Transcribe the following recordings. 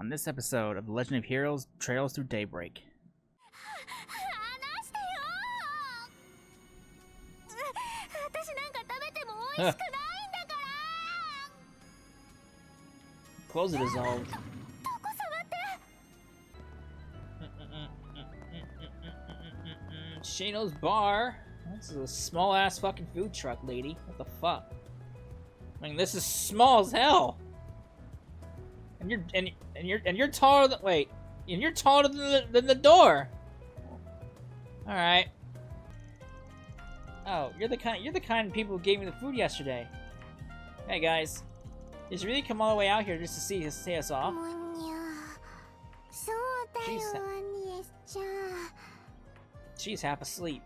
on this episode of The Legend of Heroes Trails Through Daybreak. Clothes are dissolved. Shino's bar. This is a small ass fucking food truck, lady. What the fuck? I mean, this is small as hell. And you're taller than you're taller than the door. All right. Oh, you're the kind of people who gave me the food yesterday. Hey guys, did you really come all the way out here just to see us off? She's half asleep.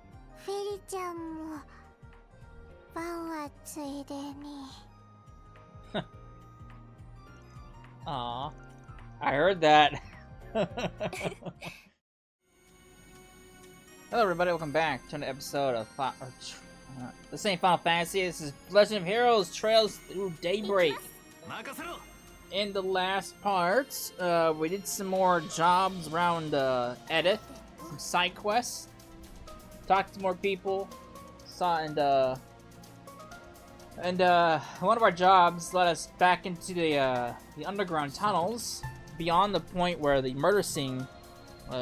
Aw, I heard that. Hello everybody, welcome back to an episode of this ain't Final Fantasy, this is Legend of Heroes Trails Through Daybreak. In the last parts, we did some more jobs around Edith, some side quests, talked to more people, and one of our jobs led us back into the underground tunnels beyond the point where the murder scene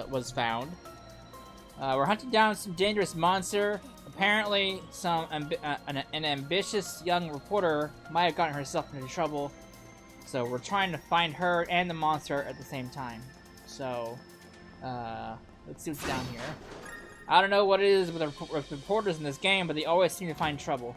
was found. We're hunting down some dangerous monster. Apparently, an ambitious young reporter might have gotten herself into trouble. So we're trying to find her and the monster at the same time. So, let's see what's down here. I don't know what it is with reporters in this game, but they always seem to find trouble.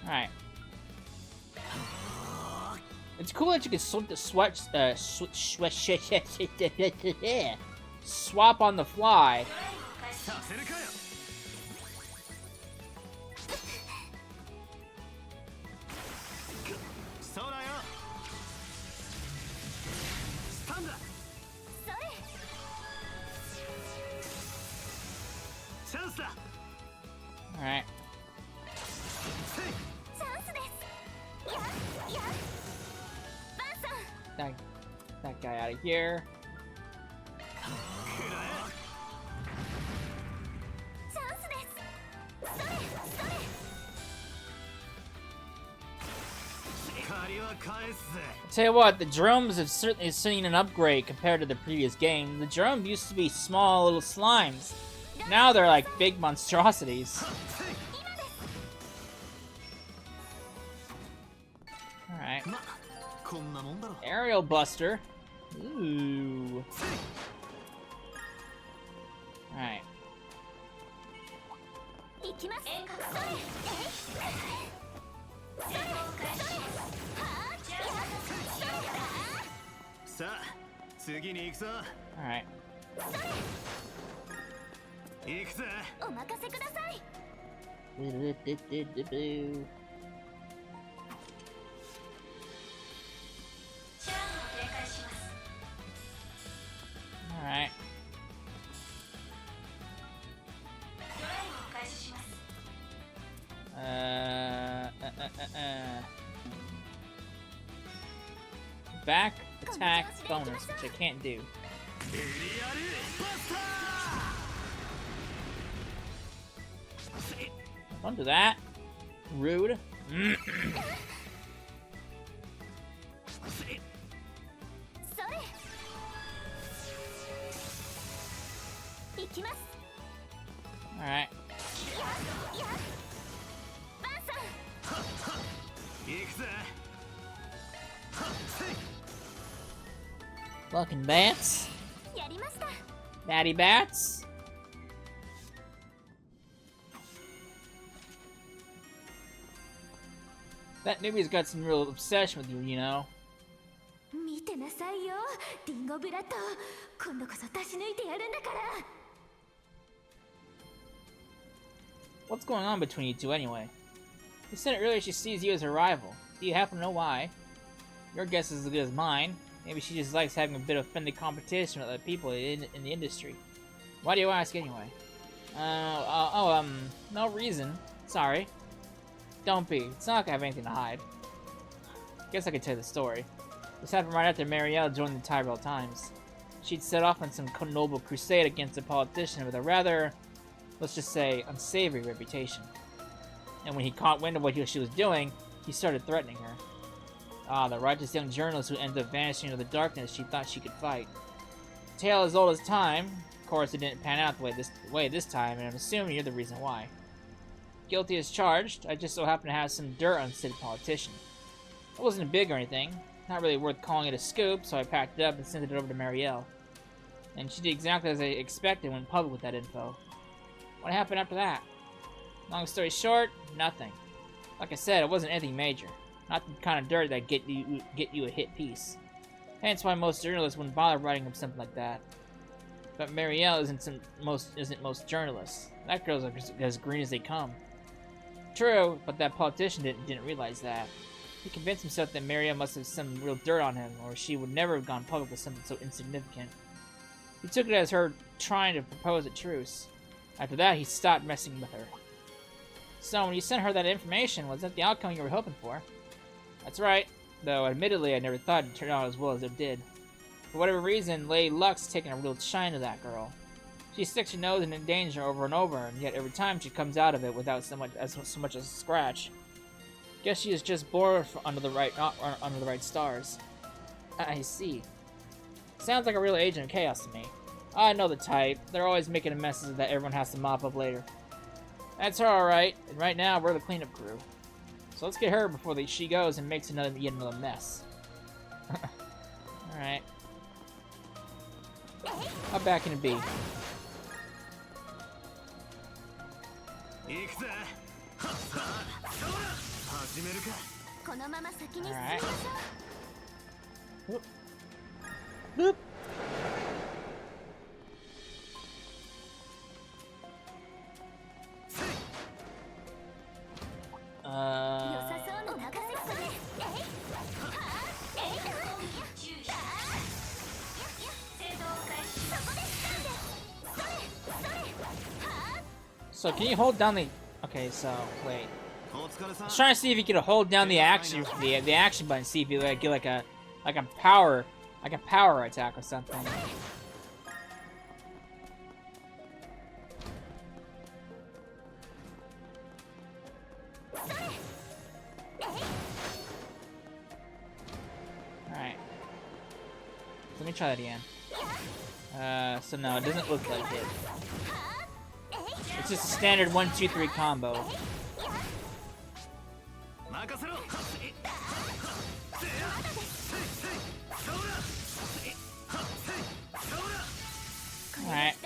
Alright. It's cool that you can swap on the fly. Alright. That guy out of here. Tell you what, the drums have certainly seen an upgrade compared to the previous game. The drums used to be small little slimes. Now they're like big monstrosities. Alright. Aerial Buster. Ooh. Alright. Alright. Alright. Back attack bonus, which I can't do. Don't do that. Rude. Alright. Fucking bats. Batty bats. That newbie's got some real obsession with you, you know. What's going on between you two anyway? You said earlier she sees you as her rival. Do you happen to know why? Your guess is as good as mine. Maybe she just likes having a bit of friendly competition with other people in the industry. Why do you ask anyway? No reason. Sorry. Don't be. It's not like I have anything to hide. Guess I could tell you the story. This happened right after Marielle joined the Tyrell Times. She'd set off on some noble crusade against a politician with a rather, let's just say, unsavory reputation. And when he caught wind of what she was doing, he started threatening her. Ah, the righteous young journalist who ended up vanishing into the darkness she thought she could fight. A tale as old as time. Of course, it didn't pan out the way this time, and I'm assuming you're the reason why. Guilty as charged. I just so happen to have some dirt on said politician. It wasn't big or anything. Not really worth calling it a scoop, so I packed it up and sent it over to Marielle. And she did exactly as I expected and went public with that info. What happened after that? Long story short, nothing. Like I said, it wasn't anything major. Not the kind of dirt that get you a hit piece. Hence why most journalists wouldn't bother writing up something like that. But Marielle isn't most journalists. That girl's as green as they come. True, but that politician didn't realize that. He convinced himself that Marielle must have some real dirt on him, or she would never have gone public with something so insignificant. He took it as her trying to propose a truce. After that, he stopped messing with her. So, when you sent her that information, was that the outcome you were hoping for? That's right, though admittedly I never thought it'd turn out as well as it did. For whatever reason, Lady Luck's taken a real shine to that girl. She sticks her nose in danger over and over, and yet every time she comes out of it without so much as a scratch. Guess she is just born under the right stars. I see. Sounds like a real agent of chaos to me. I know the type. They're always making messes that everyone has to mop up later. That's her, alright. And right now, we're the cleanup crew. So let's get her before she goes and makes yet another mess. Alright. How bad can it be? Alright. Whoop. Whoop. So can you hold down the? Okay, so wait. I was trying to see if you could hold down the action button. See if you get like a power attack or something. Alright. Let me try that again. So no, it doesn't look like it. It's just a standard 1-2-3 combo. Alright.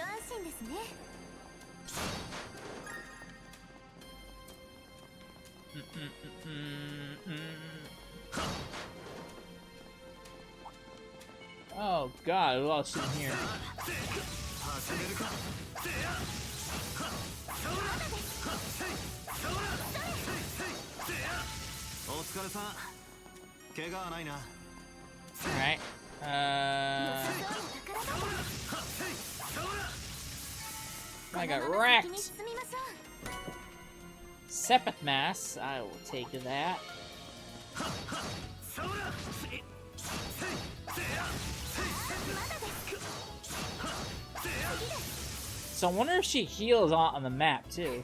Oh god, there's a lot of shit in here. Alright. I got wrecked. Sepith Mass, I will take that. So I wonder if she heals on the map too.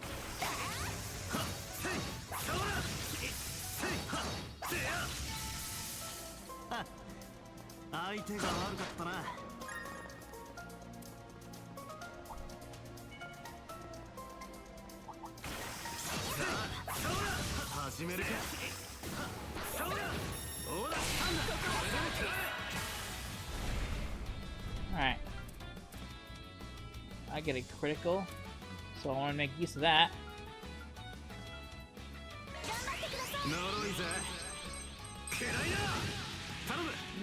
Alright. I get a critical, so I want to make use of that.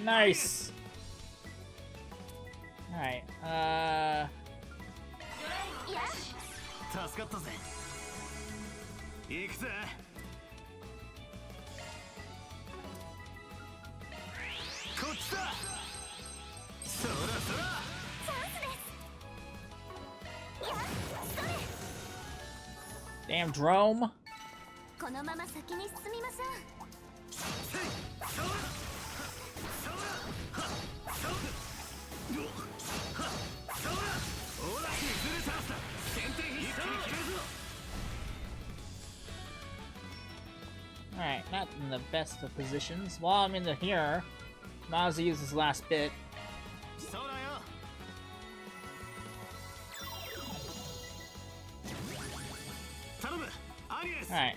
Nice! Alright, Damn drome. Alright, not in the best of positions. While I'm in the here, might as well use this last bit. Alright.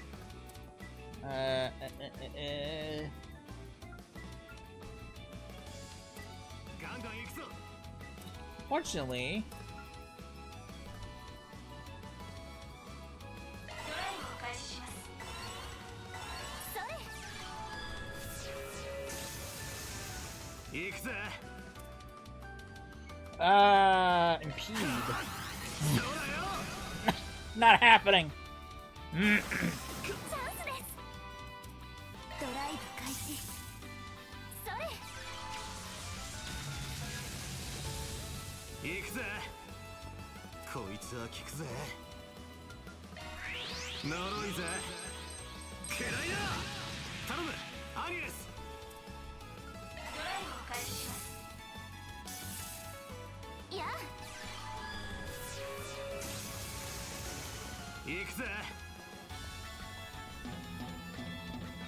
Fortunately... impede. Not happening.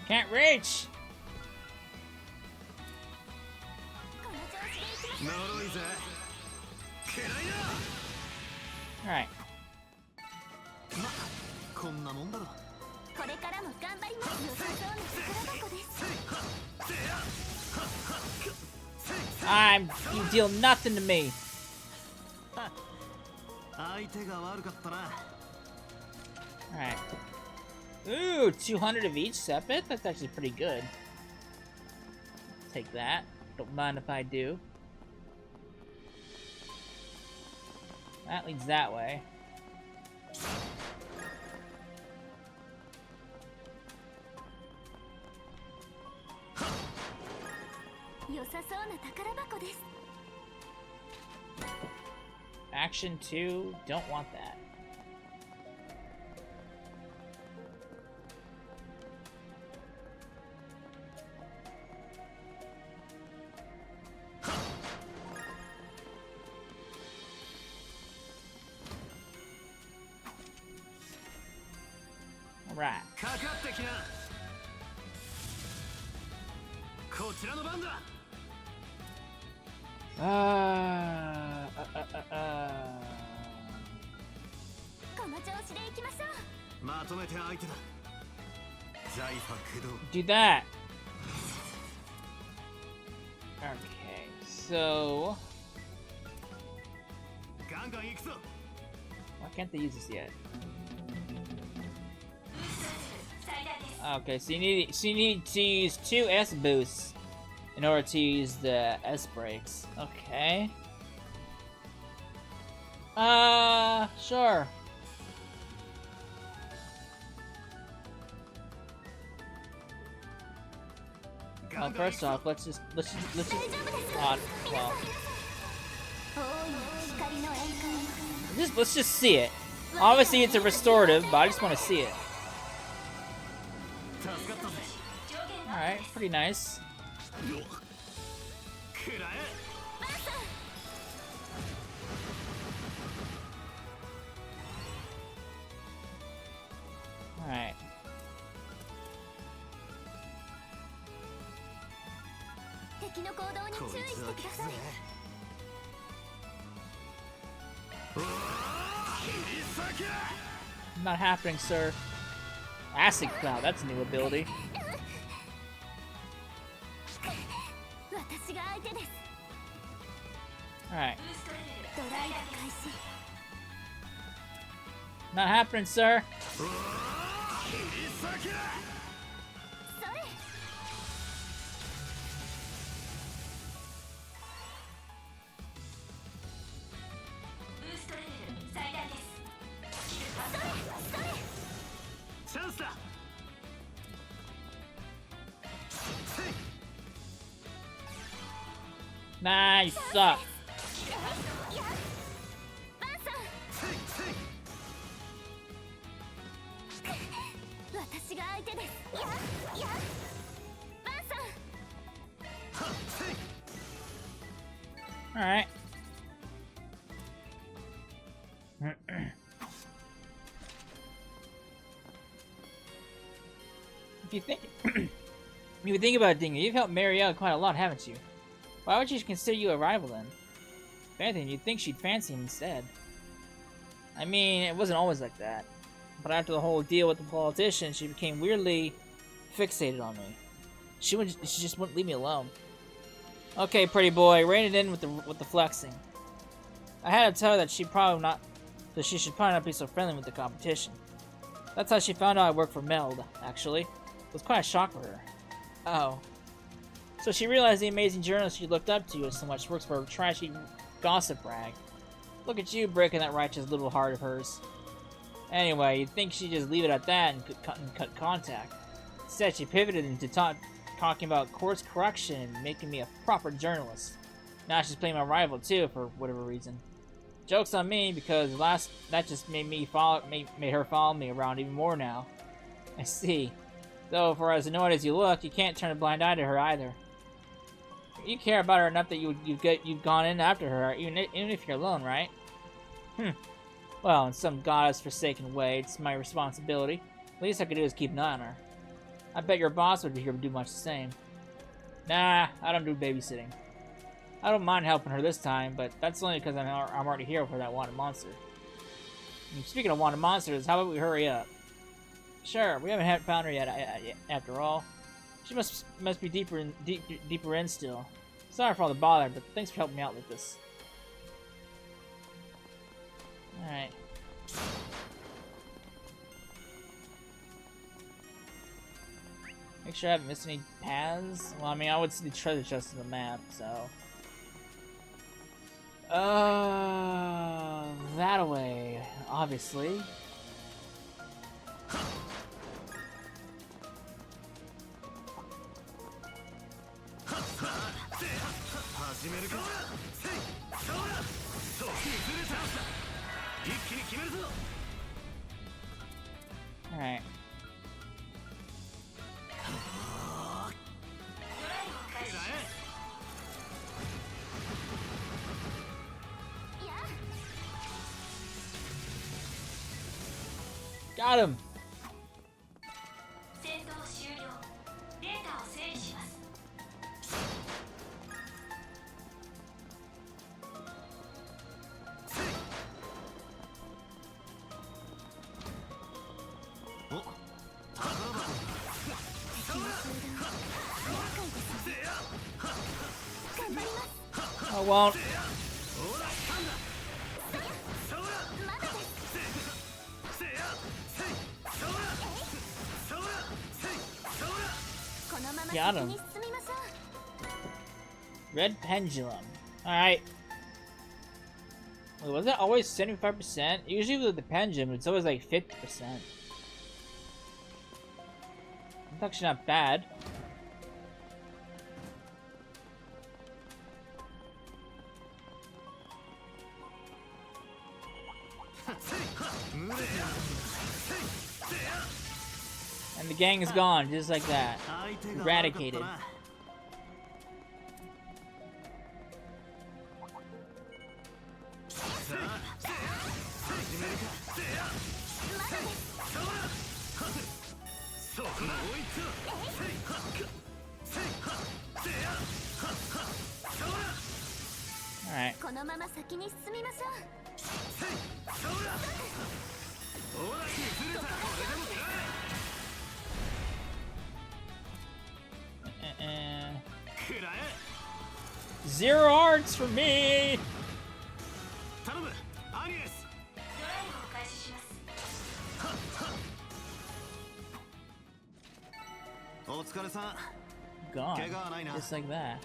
Can't reach. All right. You deal nothing to me. Alright. Ooh, 200 of each Sepet? That's actually pretty good. Take that. Don't mind if I do. That leads that way. Action 2, don't want that. Alright. Do that. Okay, so why can't they use this yet? Okay, so you need to use 2 S boosts in order to use the S breaks. Okay. Sure. Well, first off, let's just well, let's just see it. Obviously, it's a restorative, but I just want to see it. All right, pretty nice. All right. Not happening, sir. Acid Cloud, that's a new ability. Alright. Not happening, sir. Nah, you suck. Alright. If you think if you think about it, Dinger, you've helped Marielle quite a lot, haven't you? Why would she consider you a rival then? If anything, you'd think she'd fancy him instead. I mean, it wasn't always like that. But after the whole deal with the politician, she became weirdly fixated on me. She just wouldn't leave me alone. Okay, pretty boy, rein it in with the flexing. I had to tell her that she should probably not be so friendly with the competition. That's how she found out I worked for Meld, actually. It was quite a shock for her. Oh. So she realized the amazing journalist she looked up to so much works for a trashy gossip rag. Look at you breaking that righteous little heart of hers. Anyway, you'd think she'd just leave it at that and cut contact. Instead, she pivoted into talking about course correction and making me a proper journalist. Now she's playing my rival too, for whatever reason. Joke's on me, because that just made her follow me around even more now. I see. Though, for as annoyed as you look, you can't turn a blind eye to her either. You care about her enough that you've gone in after her, even if you're alone, right? Well, in some goddess-forsaken way, it's my responsibility. The least I could do is keep an eye on her. I bet your boss would be here to do much the same. Nah, I don't do babysitting. I don't mind helping her this time, but that's only because I'm already here for that wanted monster. And speaking of wanted monsters, how about we hurry up? Sure, we haven't found her yet, after all. She must be deeper in still. Sorry for all the bother, but thanks for helping me out with this. Alright. Make sure I haven't missed any paths. Well, I mean, I would see the treasure chest in the map, so... that way, obviously. Alright. Got him! I won't. Got him. Red pendulum. Alright. Wait, was it always 75%? Usually with the pendulum, it's always like 50%. It's actually not bad. And the gang is gone, just like that. Eradicated. Alright. Zero arts for me! Gone. Just like that.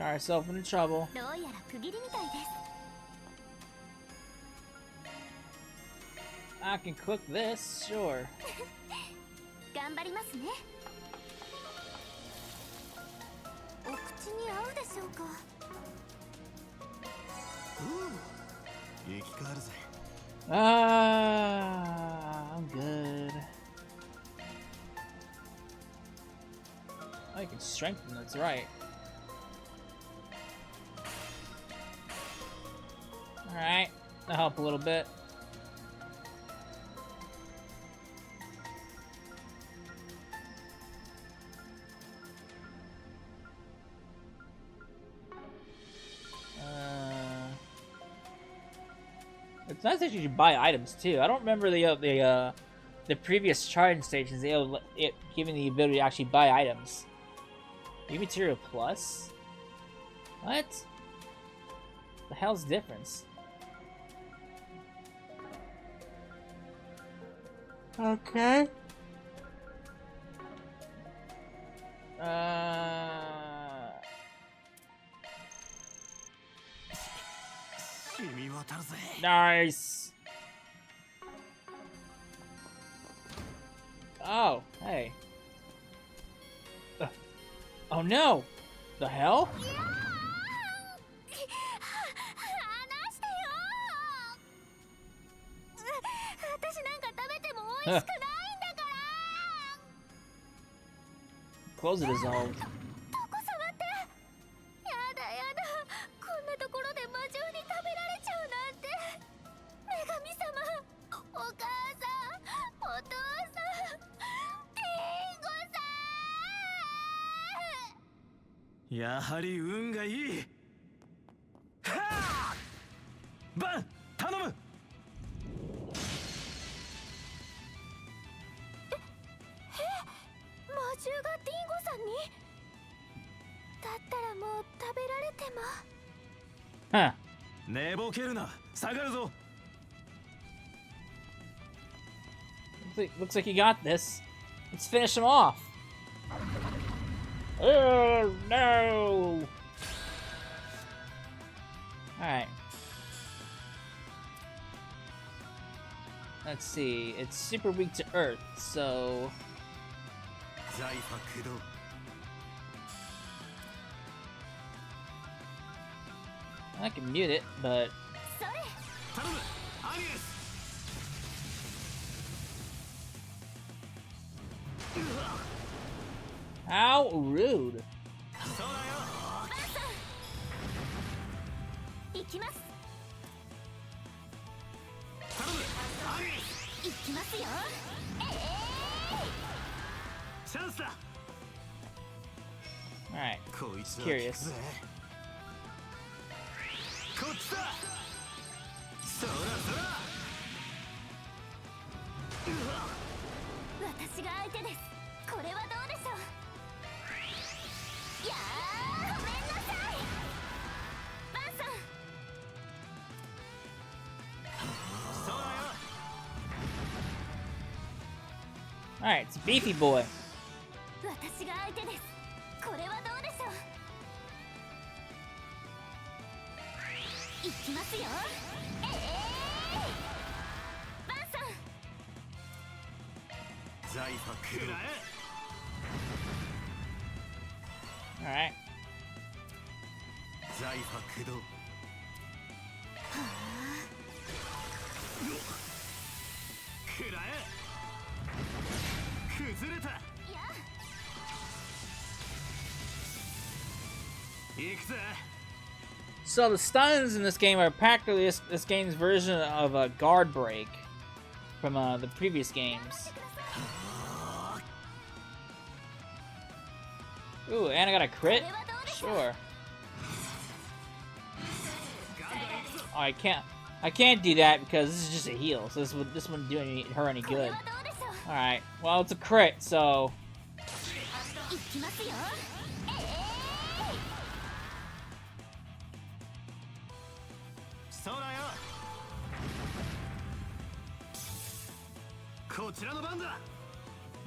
Got ourselves into trouble. I can cook this, sure. I'm good. I can strengthen, that's right. Alright, that'll help a little bit. It's nice that you should buy items too. I don't remember the previous charging stations it giving the ability to actually buy items. New material plus? What? The hell's the difference? Okay. Nice. Oh, hey. Oh no! The hell? Huh. Close it dissolved. Huh. Looks like you got this. Let's finish him off. Oh no! Alright. Let's see. It's super weak to earth, so... I can mute it, but... How rude. Alright, curious. Alright, it's Beefy Boy. Alright. So the stuns in this game are practically this game's version of a guard break from the previous games. Ooh, and I got a crit? Sure. Oh, I can't do that because this is just a heal, so this wouldn't do her any good. Alright, well it's a crit, so...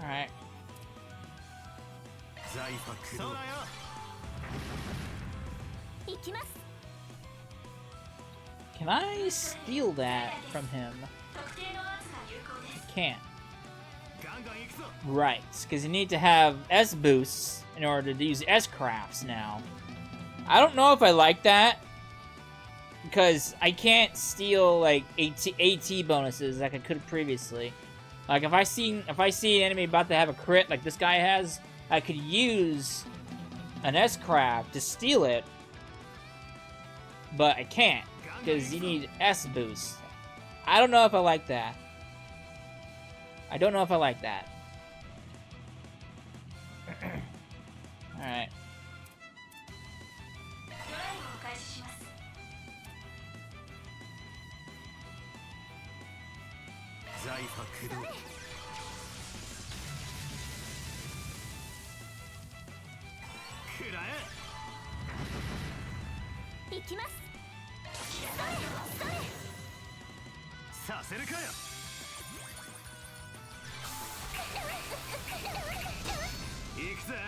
Alright. Can I steal that from him? Can't. Right, because you need to have S boosts in order to use S crafts now. I don't know if I like that, because I can't steal like AT bonuses like I could previously. Like if I see an enemy about to have a crit like this guy has, I could use an S craft to steal it, but I can't because you need S boosts. I don't know if I like that. I don't know if I like that. Alright.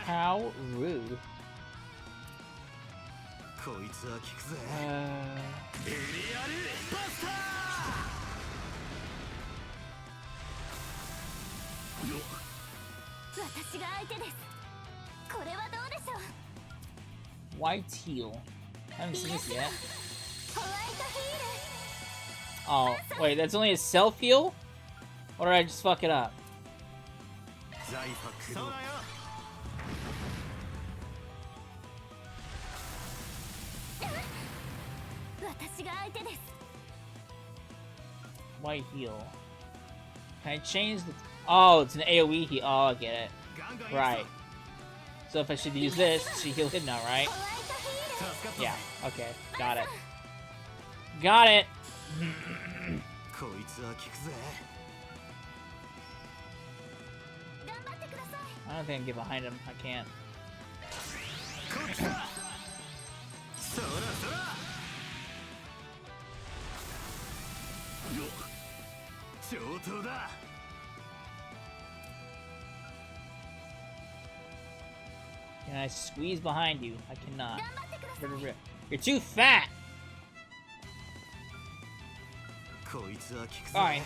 How rude. White heal. I haven't seen this yet. Oh, wait, that's only a self heal? Or did I just fuck it up? White heal. Can I change the... Oh, it's an AoE heal. Oh, I get it. Right. So if I should use this, she heal him now, right? Yeah, okay. Got it. Got it! I don't think I can get behind him. I can't. Can I squeeze behind you? I cannot. You're too fat! Alright.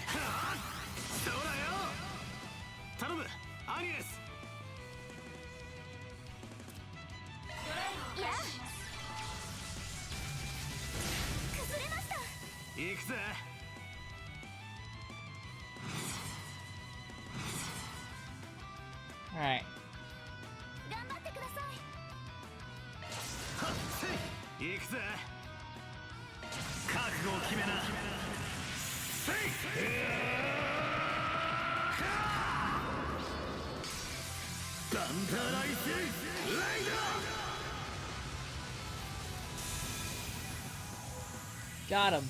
Alright. Got him.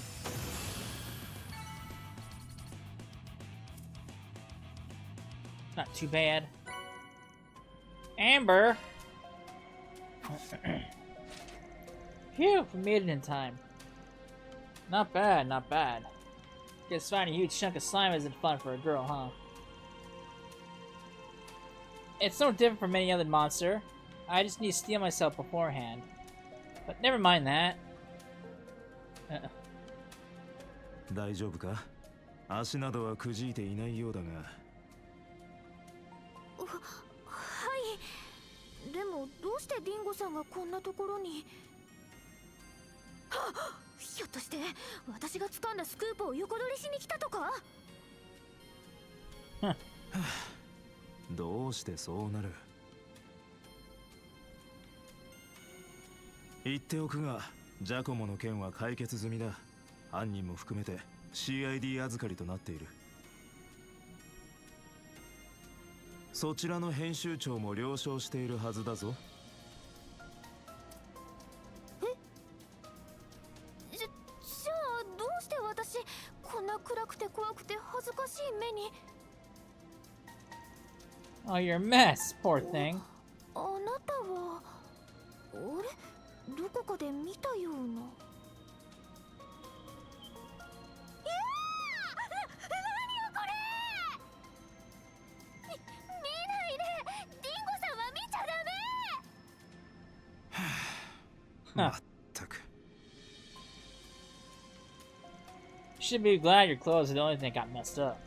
Not too bad. Amber! Phew, we made it in time. Not bad, not bad. Guess finding a huge chunk of slime isn't fun for a girl, huh? It's no different from any other monster. I just need to steal myself beforehand. But never mind that. 大丈夫か？足などはくじいていないようだが。はい。でもどうしてディンゴさんがこんなところに？はっ！ひょっとして私が掴んだスクープを横取りしに来たとか？どうしてそうなる？言っておくが、ジャコモの件は解決済みだ。犯人も含めて CID 預かりとなっている。そちらの編集長も了承しているはずだぞ。じゃあどうして私こんな暗くて怖くて恥ずかしい目に。Oh, you're a mess, poor thing. あなたはあれどこかで見たような。まっく。 You should be glad your clothes are the only thing that got messed up.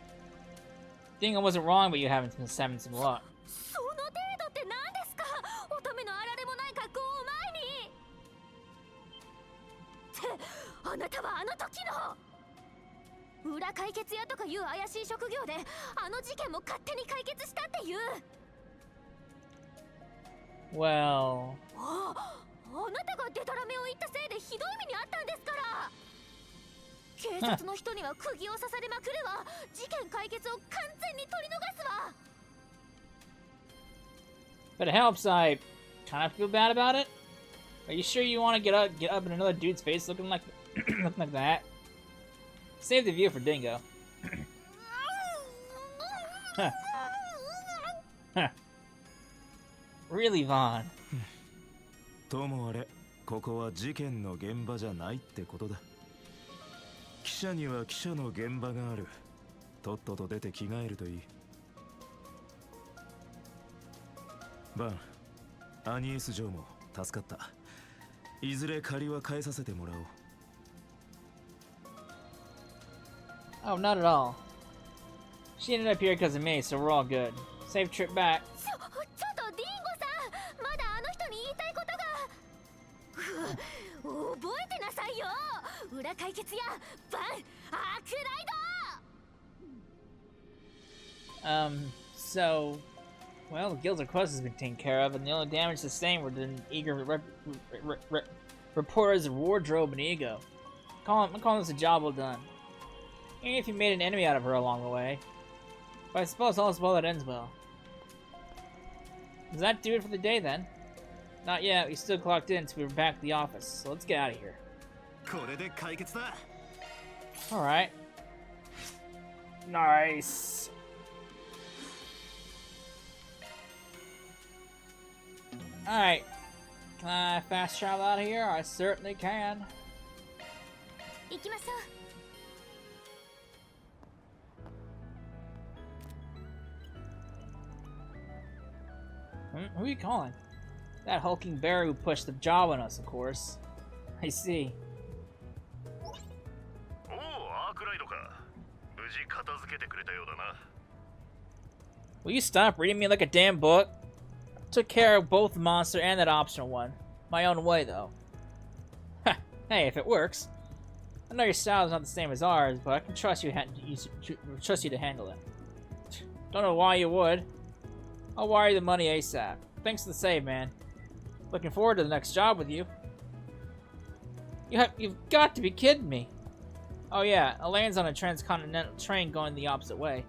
Dingo wasn't wrong, but you having some luck. その程度って何ですか？乙女のあられもない格好を前に。ってあなたはあの時の裏解決屋とかいう怪しい職業であの事件も勝手に解決したっていう。 Well... あなたがデタラメを言ったせいでひどい目にあったんですから。警察の人には釘を刺されまくるわ。事件解決を完全に取り逃すわ。 But it helps I kind of feel bad about it. Are you sure you want to get up in another dude's face looking like looking like that? Save the view for Dingo. Huh. Huh. Really, Vaughn? ともあれ、ここは事件の現場じゃないってことだ。記者には記者の現場がある。とっとと出て着替えるといい。バン、アニエス嬢も助かった。いずれ借りは返させてもらおう。 Oh, not at all. She ended up here because of me, so we're all good. Safe trip back. ちょっとディンゴさん、まだあの人に言いたいことが。覚えてなさいよ。裏解決やバンアークライド。 So, well, the guild's request has been taken care of, and the only damage sustained were the eager reporters of wardrobe and ego. I'm calling this a job well done. Even if you made an enemy out of her along the way. But I suppose all is well that ends well. Does that do it for the day then? Not yet, we still clocked in until we were back at the office, so let's get out of here. Alright. Nice. Alright. Can I fast travel out of here? I certainly can. 行きましょう。 Who are you calling? That hulking bear who pushed the job on us, of course. I see. Will you stop reading me like a damn book? Took care of both the monster and that optional one. My own way, though. Hey, if it works. I know your style is not the same as ours, but I can trust you to handle it. Don't know why you would. I'll wire you the money ASAP. Thanks for the save, man. Looking forward to the next job with you. You've got to be kidding me. Oh yeah, Elaine's on a transcontinental train going the opposite way.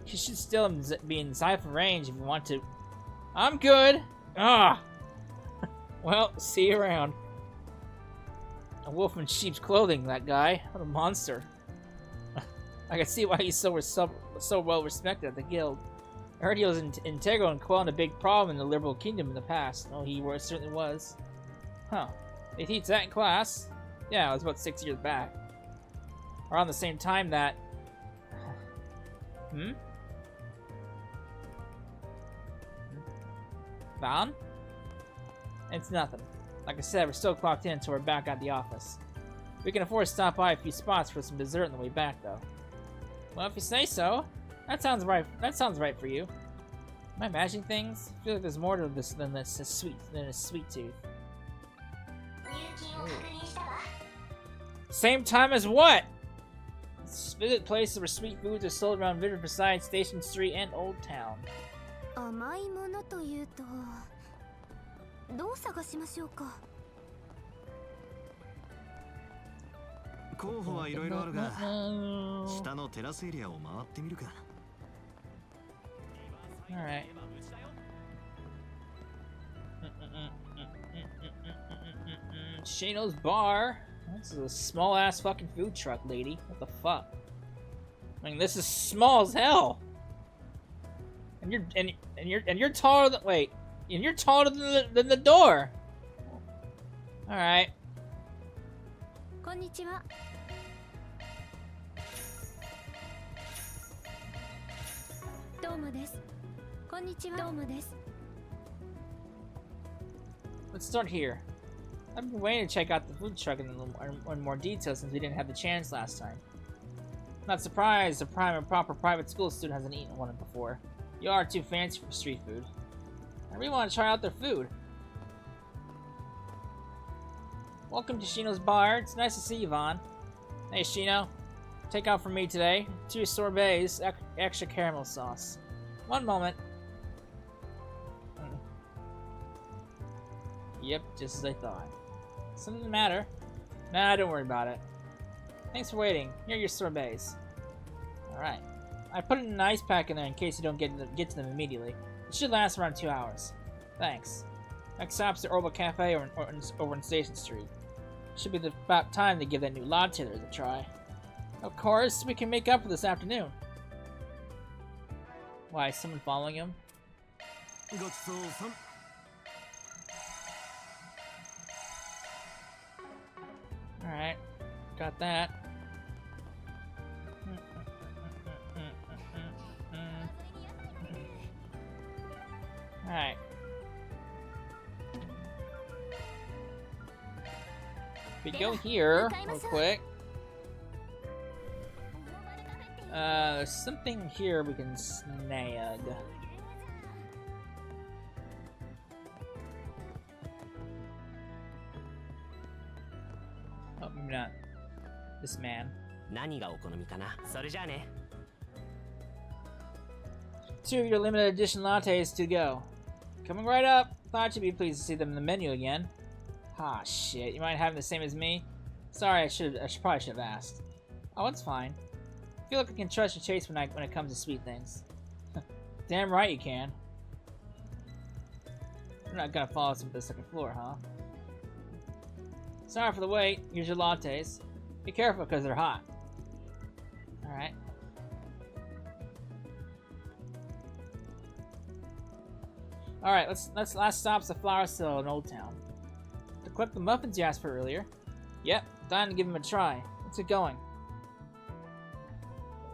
She should still be in Cypher range if you want to. I'm good. Ah. Well, see you around. A wolf in sheep's clothing, that guy. What a monster. I can see why he's so well respected at the guild. I heard he was integral in quelling a big problem in the liberal kingdom in the past. Oh, he certainly was. Huh. They teach that in class? Yeah, it was about 6 years back. Around the same time that... Hmm? Vaughn? It's nothing. Like I said, we're still clocked in until we're back at the office. We can afford to stop by a few spots for some dessert on the way back, though. Well, if you say so. That sounds right. That sounds right for you. Am I imagining things? I feel like there's more to this than a sweet tooth. Ooh. Same time as what? Let's visit places where sweet foods are sold around Dripice, Station Street, and Old Town. 甘いものというと、どう探しましょうか。候補はいろいろあるが、下のテラスエリアを回ってみるか。Alright. Shano's Bar. This is a small ass fucking food truck, lady. What the fuck? I mean, this is small as hell. And you're taller than you're taller than the door. All right. こんにちは。どうもです。こんにちは。どうもです。 Let's start here. I've been waiting to check out the food truck in more detail since we didn't have the chance last time. Not surprised a proper private school student hasn't eaten one before. You are too fancy for street food. I really want to try out their food. Welcome to Shino's bar. It's nice to see you, Vaughn. Hey, Shino. Take out for me today. 2 sorbets, extra caramel sauce. One moment. Yep, just as I thought. Something the matter? Nah, don't worry about it. Thanks for waiting. Here are your sorbets. Alright. I put it in an ice pack in there in case you don't get to them immediately. It should last around 2 hours. Thanks. Next stop's the Orba Cafe over in Station Street. Should be about time to give that new latte there a try. Of course, we can make up for this afternoon. Why, is someone following him? Alright, got that. Alright. We go here real quick. There's something here we can snag. Oh, maybe not. This man. 何がお好みかな。それじゃあね。 2 of your limited edition lattes to go. Coming right up. Thought you'd be pleased to see them in the menu again. Ah, shit. You mind having the same as me? Sorry, I probably should have asked. Oh, it's fine. I feel like I can trust your taste when it comes to sweet things. Damn right you can. You're not gonna follow us with the second floor, huh? Sorry for the wait. Here's your lattes. Be careful because they're hot. Alright. Alright, let's last stop's the flower sale in Old Town. To collect the muffins you asked for earlier. Yep, time to give them a try. Let's get going.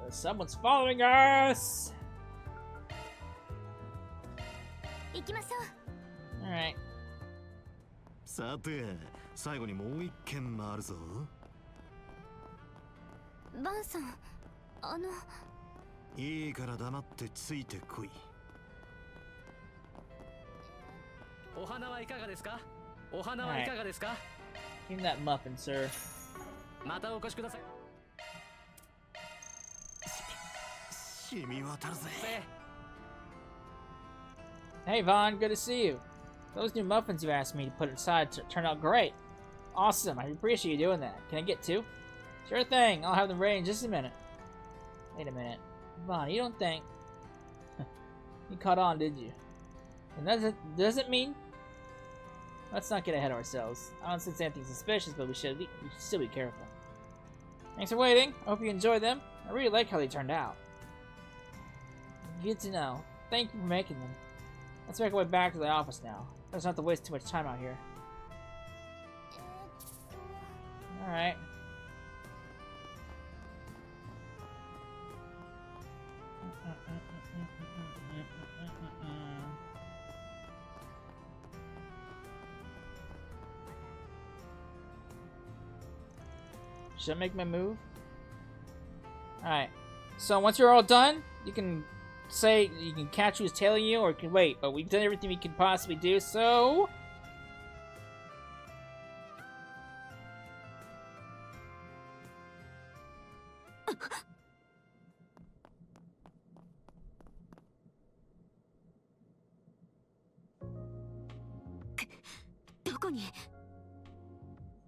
Someone's following us! Alright. さて、最後にもう一件回るぞ。バンさん、いいから黙ってついてこい。お花はいかがですか？お花はいかがですか？ Give me that muffin, sir. またお越しください。染み渡るぜ。 Hey Vaughn, good to see you. Those new muffins you asked me to put inside turned out great. Awesome, I appreciate you doing that. Can I get 2? Sure thing, I'll have them ready in just a minute. Wait a minute. Vaughn, you don't think... You caught on, did you? And doesn't mean... Let's not get ahead of ourselves. I don't sense anything suspicious, but we should still be careful. Thanks for waiting. I hope you enjoyed them. I really like how they turned out. Good to know. Thank you for making them. Let's make our way back to the office now. Let's not have to waste too much time out here. Alright. Should I make my move? Alright. So once you're all done, you can say, you can catch who's tailing you, or you can wait. But we've done everything we can possibly do, so...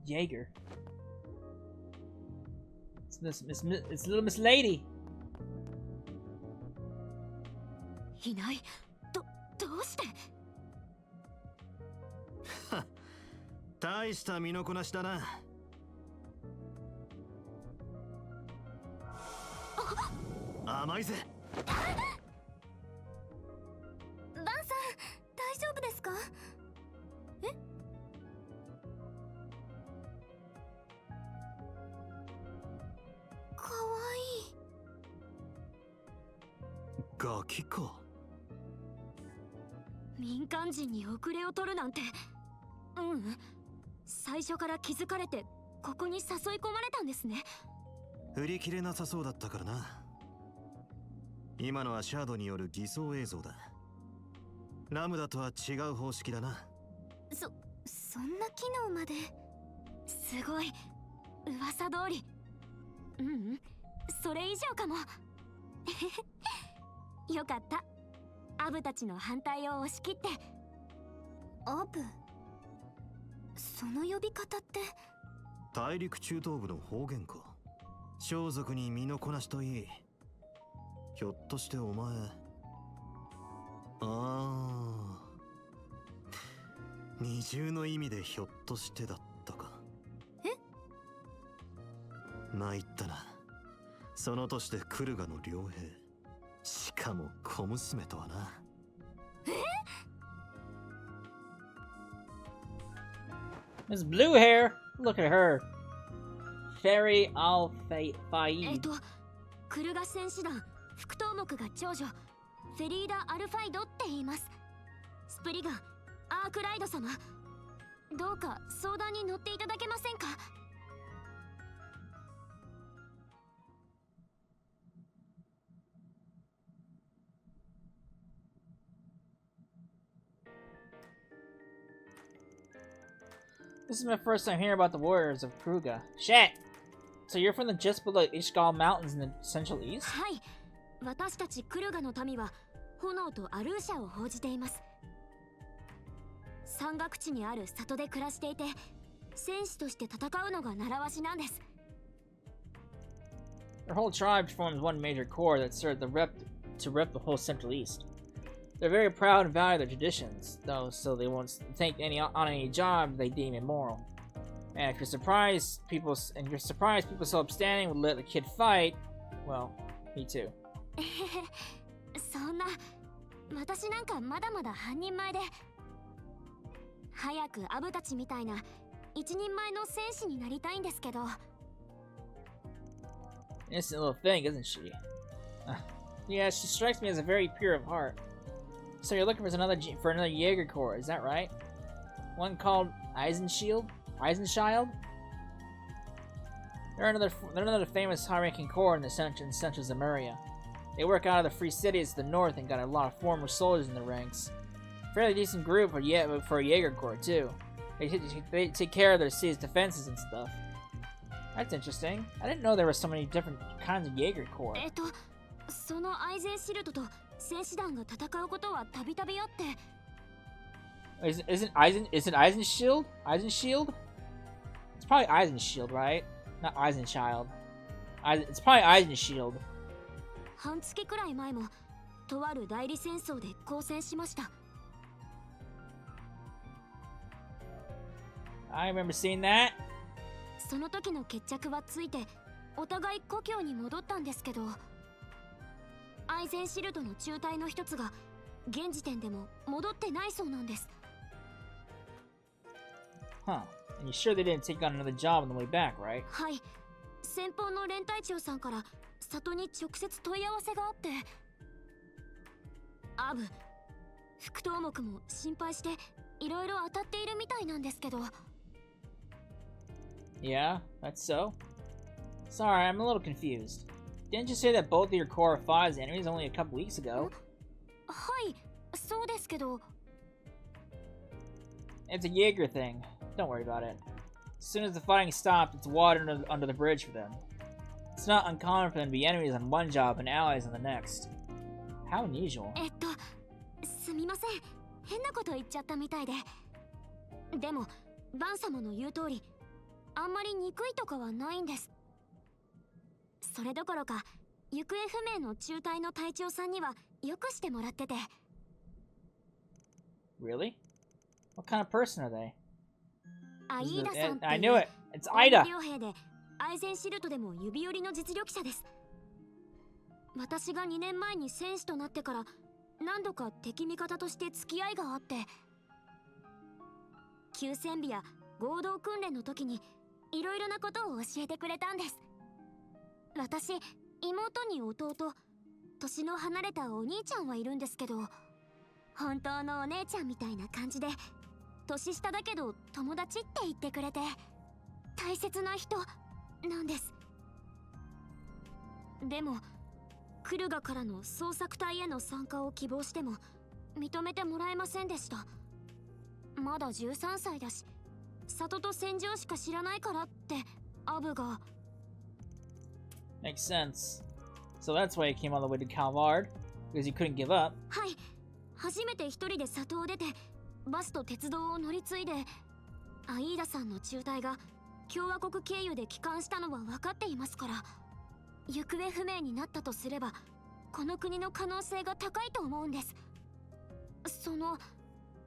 Jaeger. It's little Miss Lady. いない。どうして？大した身のこなしだな。甘いぜ。バンさん、大丈夫ですか？え？かわいい。ガキか。民間人に遅れを取るなんて。最初から気づかれてここに誘い込まれたんですね。振り切れなさそうだったからな。今のはシャードによる偽装映像だ。ラムダとは違う方式だな。そんな機能まで。すごい。噂通り。それ以上かも。よかった。アブたちの反対を押し切って。アブ、その呼び方って。大陸中東部の方言か。装束に身のこなしといい。ひょっとしてお前、二重の意味でひょっとしてだったか。参ったな。その年でクルガの両兵、しかも小娘とはな。Miss Blue Hair, look at her. Fairy Al-Faid. クルガ戦士団副頭目が長女フェリーダ・アルファイドって言います。スプリガン、アークライド様、どうか相談に乗っていただけませんか。This is my first time hearing about the warriors of Kruga. Shit! So you're from the just below Ishgal Mountains in the Central East? はい、私たちクルガの民は炎とアルーシャを報じています。山岳地にある里で暮らしていて、戦士として戦うのが習わしなんです。Their whole tribe forms one major corps that served to rep the whole Central East. They're very proud and value their traditions, though, so they won't take on any job they deem immoral. And if you're surprised people so upstanding would let the kid fight, well, me too. そんな、私なんかまだまだ半人前で、早くアブたちみたいな一人前の戦士になりたいんですけど。Innocent little thing, isn't she? Yeah, she strikes me as a very pure of heart. So you're looking for another Jaeger Corps, is that right? One called Eisenshield? They're another famous high-ranking corps in the central Zemuria. They work out of the free cities to the north and got a lot of former soldiers in the ranks. Fairly decent group for a Jaeger Corps too. They take care of their city's defenses and stuff. That's interesting. I didn't know there were so many different kinds of Jaeger Corps. そのアイゼンシルトと戦士団が戦うことはたびたびあって。Is it Eisenshield? Eisenshield? It's probably Eisenshield, right? Not Eisenchild. It's probably Eisenshield. 半月くらい前もとある代理戦争で交戦しました。I remember seeing that. その時の決着はついてお互い故郷に戻ったんですけど、アイゼンシルトの中隊の一つが現時点でも戻ってないそうなんです。Huh. And you sure they didn't take on another job on the way back, right? はい。先方の連隊長さんから里に直接問い合わせがあって、アブ、副頭目も心配していろいろ当たっているみたいなんですけど。Yeah, that's so. Sorry, I'm a little confused. Didn't you say that both of your Corps fought as enemies only a couple weeks ago? はい、そうですけど。It's a Jaeger thing. Don't worry about it. As soon as the fighting stopped, it's water under the bridge for them. It's not uncommon for them to be enemies on one job and allies on the next. How unusual. すみません。変なこと言っちゃったみたいで。でも、バン様の言う通り、あんまり憎いとかはないんです。それどころか、行方不明の中隊の隊長さんにはよくしてもらってて。Really? What kind of person are they? アイーダさんって I knew it! It's Ida! 傭兵でアイゼンシルトでも指折りの実力者です。私が2年前に戦士となってから何度か敵味方として付き合いがあって、休戦日や合同訓練の時にいろいろなことを教えてくれたんです。私、妹に弟、年の離れたお兄ちゃんはいるんですけど、本当のお姉ちゃんみたいな感じで、年下だけど友達って言ってくれて大切な人なんです。でもクルガからの捜索隊への参加を希望しても認めてもらえませんでした。まだ13歳だし里と戦場しか知らないからってアブが。 Makes sense. So that's why he came all the way to Calvard, because he couldn't give up. はい、初めて一人で里を出てバスと鉄道を乗り継いで、アイーダさんの中隊が共和国経由で帰還したのは分かっていますから、行方不明になったとすればこの国の可能性が高いと思うんです。その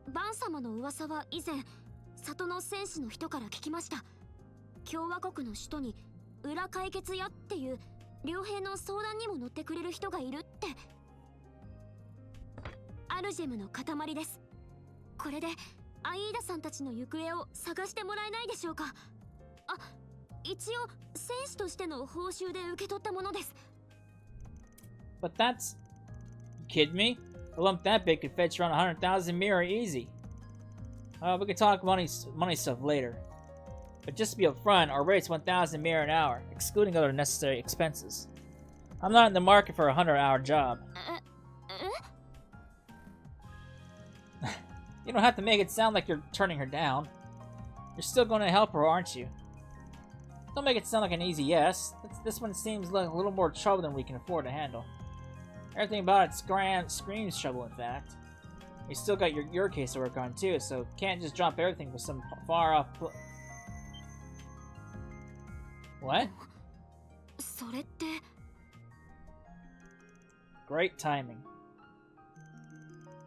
バン様の噂は以前里の戦士の人から聞きました。共和国の首都に裏解決屋っていう両兵の相談にも乗ってくれる人がいるって。アルジェムの塊です。これでアイーダさんたちの行方を探してもらえないでしょうか。あ、一応戦士としての報酬で受け取ったものです。 But that's... You kidding me? A lump that big could fetch around 100,000 mirror easy. We can talk money stuff later. But just to be upfront, our rate's 1,000 mirror an hour, excluding other necessary expenses. I'm not in the market for a 100-hour job. You don't have to make it sound like you're turning her down. You're still going to help her, aren't you? Don't make it sound like an easy yes. This one seems like a little more trouble than we can afford to handle. Everything about it screams trouble, in fact. You still got your case to work on, too, so can't just drop everything for some far-off... What? それって Great timing.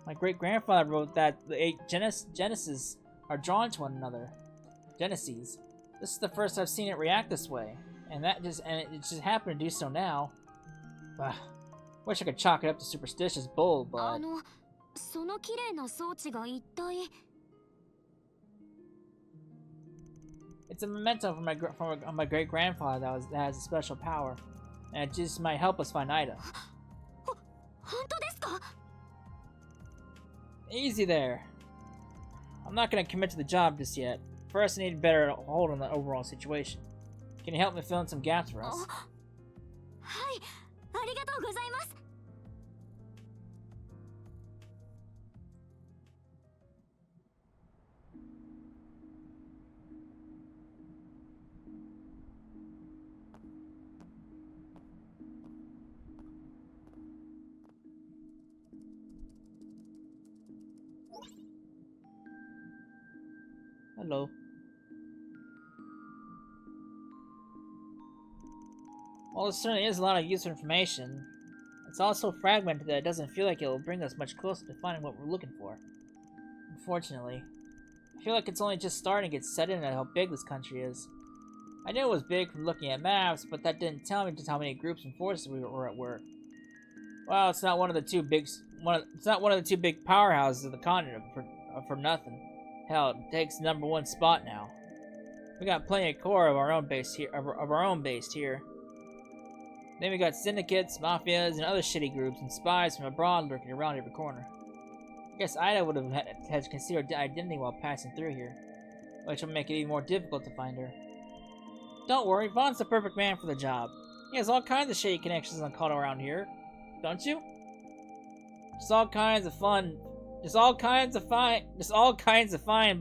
My great-grandfather wrote that the 8 Genesis are drawn to one another. Genesis. This is the first I've seen it react this way, and it just happened to do so now. Wish I could chalk it up to superstitious bull, but... その綺麗な装置が一体 It's a memento from my great-grandfather that has a special power, and it just might help us find Ida. 本当ですか? Easy there. I'm not gonna commit to the job just yet. First, I need a better hold on the overall situation. Can you help me fill in some gaps for us? はい、ありがとうございます。 Hello. Well, there certainly is a lot of useful information. It's all so fragmented that it doesn't feel like it will bring us much closer to finding what we're looking for. Unfortunately. I feel like it's only just starting to get set in at how big this country is. I knew it was big from looking at maps, but that didn't tell me just how many groups and forces we were at work. Well, it's not one of the two big powerhouses of the continent for nothing. Hell, it takes the #1 spot now. We got plenty of core of our own base here. Then we got syndicates, mafias, and other shitty groups, and spies from abroad lurking around every corner. I guess Ida would have had to conceal her identity while passing through here, which will make it even more difficult to find her. Don't worry, Vaughn's the perfect man for the job. He has all kinds of shady connections on call around here, don't you? Just all kinds of fun. Just all kinds of fine.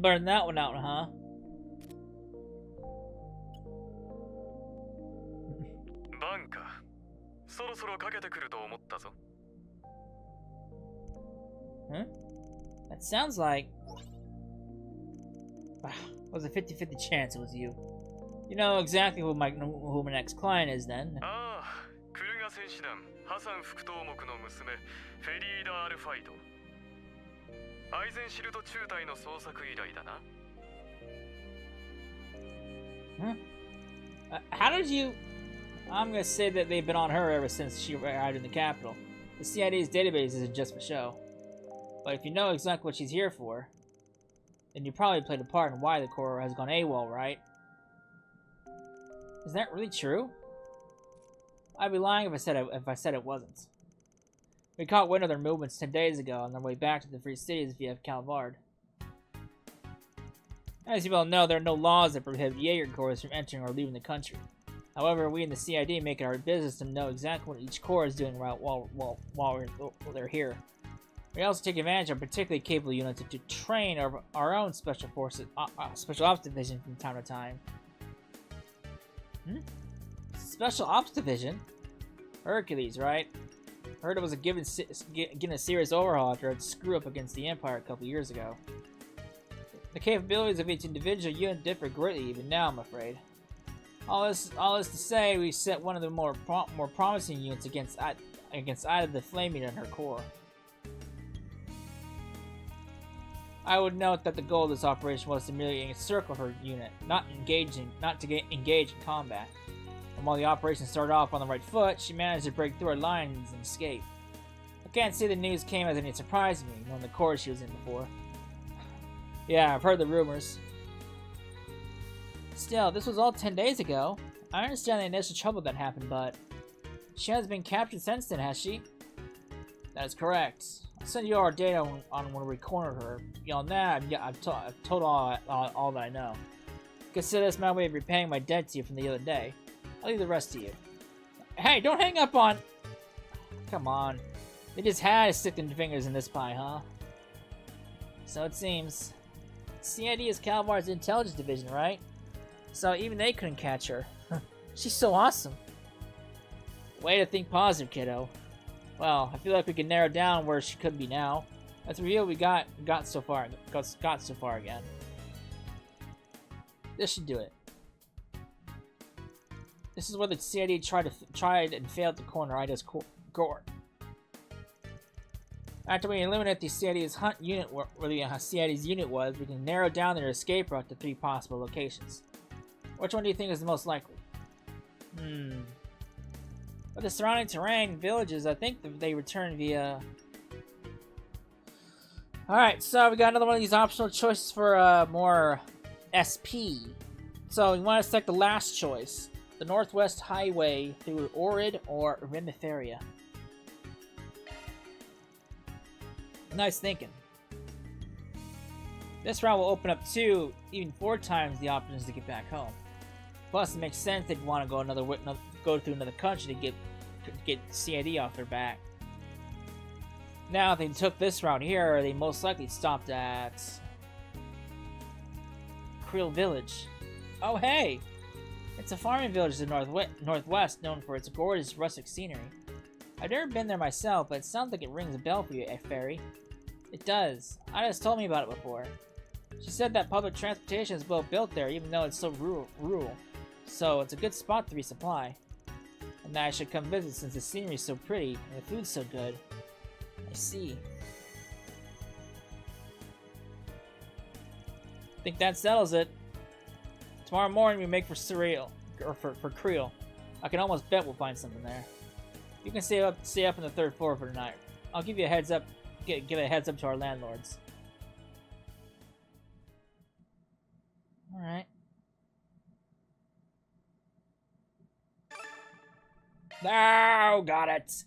Burn that one out, huh? バンか。そろそろかけてくると思ったぞ。Huh? That sounds like... It was a 50-50 chance it was you. You know exactly who my next client is then. ああ、クルガ戦士団ハサン副頭目の娘フェリーダ・アルファイド。アイゼンシルト中隊の捜索依頼だな。Huh? How did you... I'm gonna say that they've been on her ever since she arrived in the capital. The CID's database isn't just for show. But if you know exactly what she's here for, then you probably played a part in why the Corps has gone AWOL, right? Is that really true? I'd be lying if I said it wasn't. We caught wind of their movements 10 days ago on their way back to the Free Cities via Calvard. As you well know, there are no laws that prohibit Jaeger corps from entering or leaving the country. However, we in the CID make it our business to know exactly what each corps is doing while they're here. We also take advantage of particularly capable units to train our own special forces, special ops division from time to time. Special ops division? Hercules, right? Heard it was getting a serious overhaul after its screw up against the Empire a couple years ago. The capabilities of each individual unit differ greatly even now, I'm afraid. All this to say, we set one of the more promising units against Ida the Flaming and her corps. I would note that the goal of this operation was to merely encircle her unit, not to engage in combat. And while the operation started off on the right foot, she managed to break through our lines and escape. I can't say the news came as any surprise to me, knowing the corps she was in before. Yeah, I've heard the rumors. Still, this was all 10 days ago. I understand the initial trouble that happened, but she hasn't been captured since then, has she? That is correct. I'll send you all our data on when we cornered her. Beyond that, I've told all that I know. Consider this my way of repaying my debt to you from the other day. I'll leave the rest to you. Hey, don't hang up on... Come on. They just had to stick their fingers in this pie, huh? So it seems. CID is Calvar's intelligence division, right? So even they couldn't catch her. She's so awesome. Way to think positive, kiddo. Well, I feel like we can narrow down where she could be now. Let's reveal we got so far again. This should do it. This is where the CID tried and failed to corner Ida's core. After we eliminate the CID's hunt unit where the CID's unit was, we can narrow down their escape route to 3 possible locations. Which one do you think is the most likely? With the surrounding terrain and villages, I think they return via... Alright, so we got another one of these optional choices for more SP. So we want to select the last choice. The Northwest Highway through Orid or Rimiferia. Nice thinking. This route will open up 2, even 4 times the options to get back home. Plus, it makes sense they'd want to go through another country to get CID off their back. Now, if they took this route here, they most likely stopped at Creel Village. Oh, hey! It's a farming village in the northwest known for its gorgeous rustic scenery. I've never been there myself, but it sounds like it rings a bell for you, Fairy. It does. Ida's told me about it before. She said that public transportation is well built there, even though it's so rural. So it's a good spot to resupply. And that I should come visit since the scenery is so pretty and the food's so good. I see. I think that settles it. Tomorrow morning we make for Creel. I can almost bet we'll find something there. You can stay up on the 3rd floor for tonight. I'll give you a heads up. Give a heads up to our landlords. All right. Oh, got it.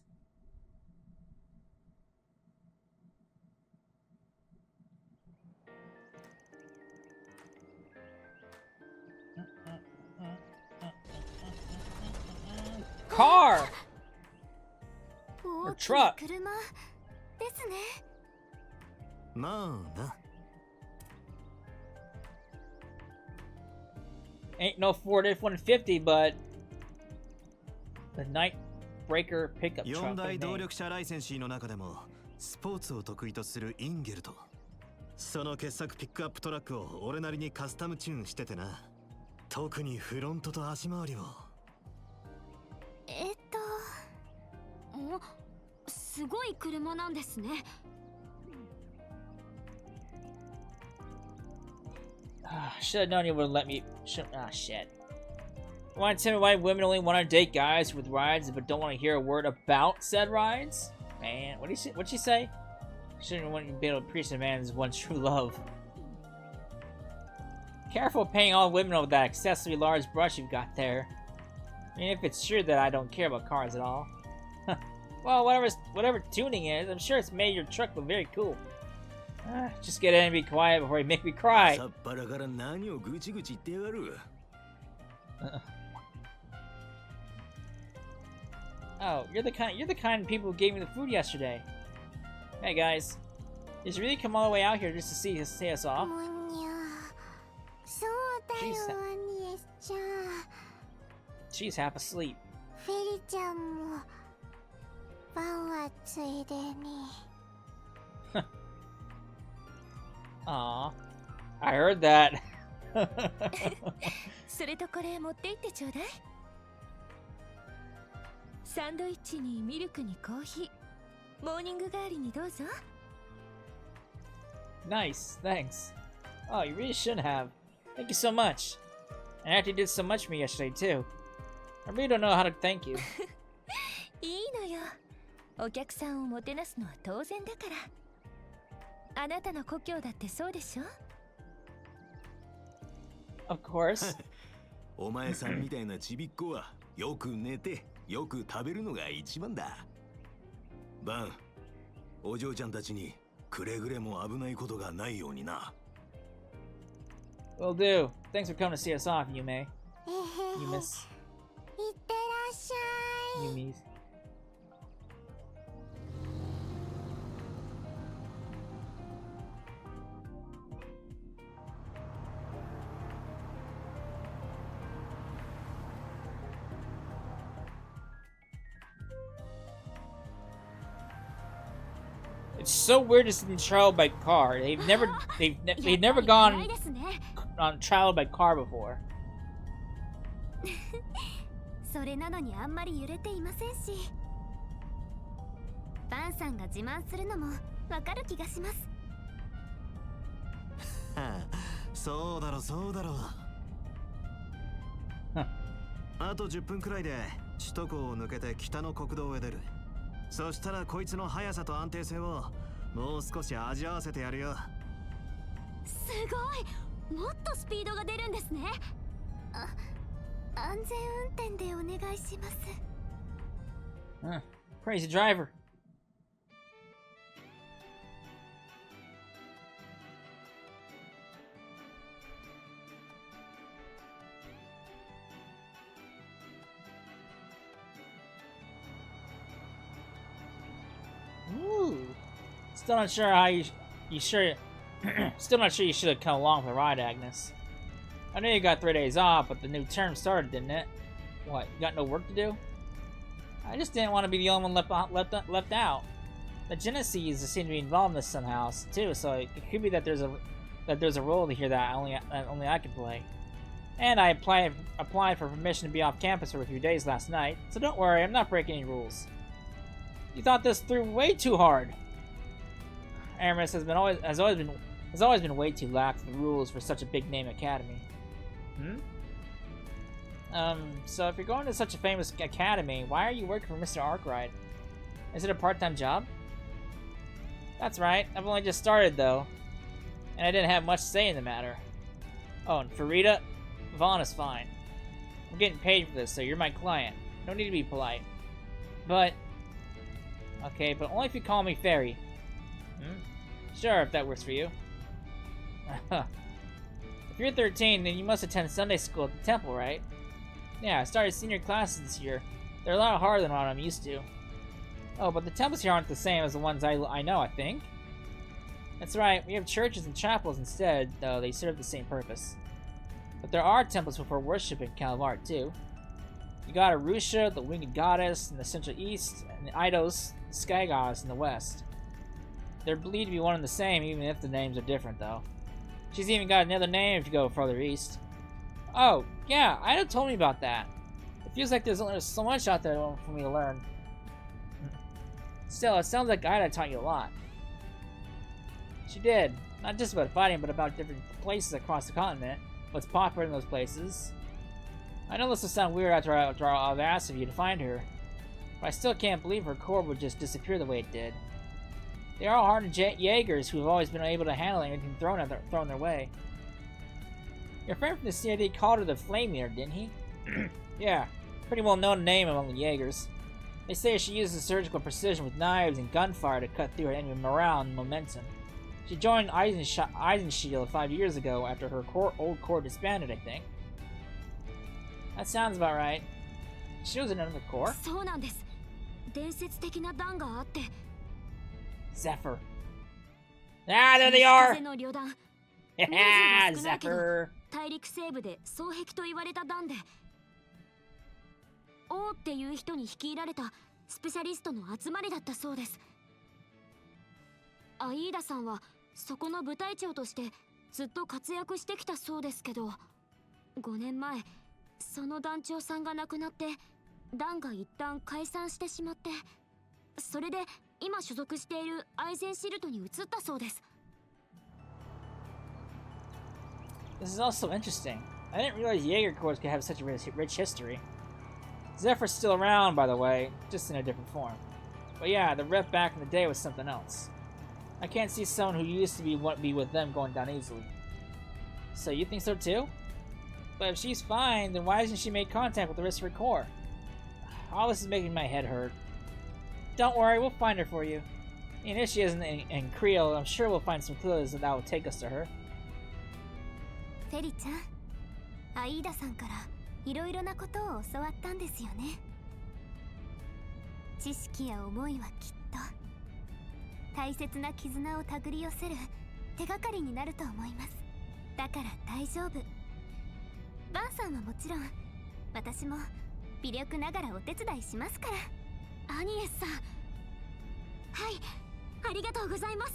Car or truck. Ain't no Ford F-150, but the Nightbreaker pickup truck. 4大動力車ライセンシーの中でもスポーツを得意とするインゲルト。その傑作ピックアップトラックを俺なりにカスタムチューンしててな。特にフロントと足回りを。すごい車なんですね。Should have known you would let me. Shit. You want to tell me why women only want to date guys with rides but don't want to hear a word about said rides? Man, what'd she say? Shouldn't want to be able to appreciate a man's one true love. Careful paying all women with that excessively large brush you've got there. I mean, if it's true that I don't care about cars at all. Well, whatever tuning is, I'm sure it's made your truck look very cool. Just get in and be quiet before you make me cry. さっぱらから何をぐちぐち言ってやがる。Oh, you're the kind of people who gave me the food yesterday. Hey guys, did you really come all the way out here just to see us off? もにゃそうだよアニエスちゃん She's half asleep. フェリちゃんもパンはついでに Aw, I heard that. それとこれ持って行ってちょうだい。サンドイッチにミルクにコーヒー、モーニング代わりにどうぞ。Nice, thanks. Oh, you really should have. Thank you so much. And after you did so much for me yesterday too. I really don't know how to thank you. いいのよ。お客さんをもてなすのは当然だから。あなたの故郷だってそうでしょ？ Of course. お前さんみたいなちびっこはよく寝てよく食べるのが一番だ。バン、お嬢ちゃんたちにくれぐれも危ないことがないようにな。Will do. Thanks for coming to see us off, Yume. えへへ Yumis. いってらっしゃい Yumis. It's so weird to see them traveled by car. They've never gone やっぱり早いですね on traveled by car before. それなのにあんまり揺れていませんしバンさんが自慢するのもわかる気がしますそうだろそうだろあと10分くらいで首都高を抜けて北の国道へ出る。そしたらこいつの速さと安定性をもう少し味わわせてやるよ。すごいもっとスピードが出るんですね安全運転でお願いします Praise the driver. Ooh. Still not sure how you sure. Still not sure you should have come along for the ride, Agnes. I know you got 3 days off, but the new term started, didn't it? What? You got no work to do? I just didn't want to be the only one left out. The Genesees seem to be involved in this somehow too, so it could be that there's a role here that only I can play. And I applied for permission to be off campus for a few days last night, so don't worry, I'm not breaking any rules. You thought this through way too hard. Aramis has always been way too lax with the rules for such a big name academy. So if you're going to such a famous academy, why are you working for Mr. Arkwright? Is it a part-time job? That's right, I've only just started though, and I didn't have much say in the matter. Oh, and Farida, Vaughn is fine. I'm getting paid for this, so you're my client. No need to be polite. But okay, but only if you call me Fairy. Sure, if that works for you. If you're 13, then you must attend Sunday school at the temple, right? Yeah, I started senior classes this year. They're a lot harder than what I'm used to. Oh, but the temples here aren't the same as the ones I know, I think. That's right, we have churches and chapels instead, though they serve the same purpose. But there are temples for worship in Calvar, too. You got Arusha, the winged goddess, in the central east, and Eidos, the sky goddess, in the west. They're believed to be one and the same, even if the names are different, though. She's even got another name if you go further east. Oh, yeah, Ida told me about that. It feels like there's only so much out there for me to learn. Still, it sounds like Ida taught you a lot. She did. Not just about fighting, but about different places across the continent. What's popular in those places. I know this will sound weird after I've asked of you to find her, but I still can't believe her corps would just disappear the way it did. They are hardened Jaegers who have always been able to handle anything thrown their way. Your friend from the CID called her the Flame Eater, didn't he? Yeah, pretty well known name among the Jaegers. They say she uses surgical precision with knives and gunfire to cut through her enemy morale and momentum. She joined Eisenshield 5 years ago after her old corps disbanded, I think. That sounds about right. She was in another corps. そうなんです。伝説的な弾があって。 Zephyr. Ah, there they are! 風の旅団。 Yeah, 人数が少ないけど Zephyr! 大陸西部で双璧と言われた団で、王っていう人に率いられたスペシャリストの集まりだったそうです。アイーダさんはそこの部隊長としてずっと活躍してきたそうですけど、5年前その団長さんが亡くなって団が一旦解散してしまって、それで今所属しているアイゼンシルトに移ったそうです。 This is also interesting. I didn't realize Jaeger Corps could have such a rich history. Zephyr's still around, by the way, just in a different form. But yeah, the rep back in the day was something else. I can't see someone who used to be with them going down easily. So you think so too? But if she's fine, then why hasn't she made contact with the rest of her corps? All this is making my head hurt. Don't worry, we'll find her for you. And if she isn't in Creole, I'm sure we'll find some clues that will take us to her. フェリちゃん、アイーダさんからいろいろなことを教わったんですよね。知識や思いはきっと大切な絆を手繰り寄せる手がかりになると思います。だから大丈夫。バンさんはもちろん、私も微力ながらお手伝いしますから。アニエスさん、はい、ありがとうございます。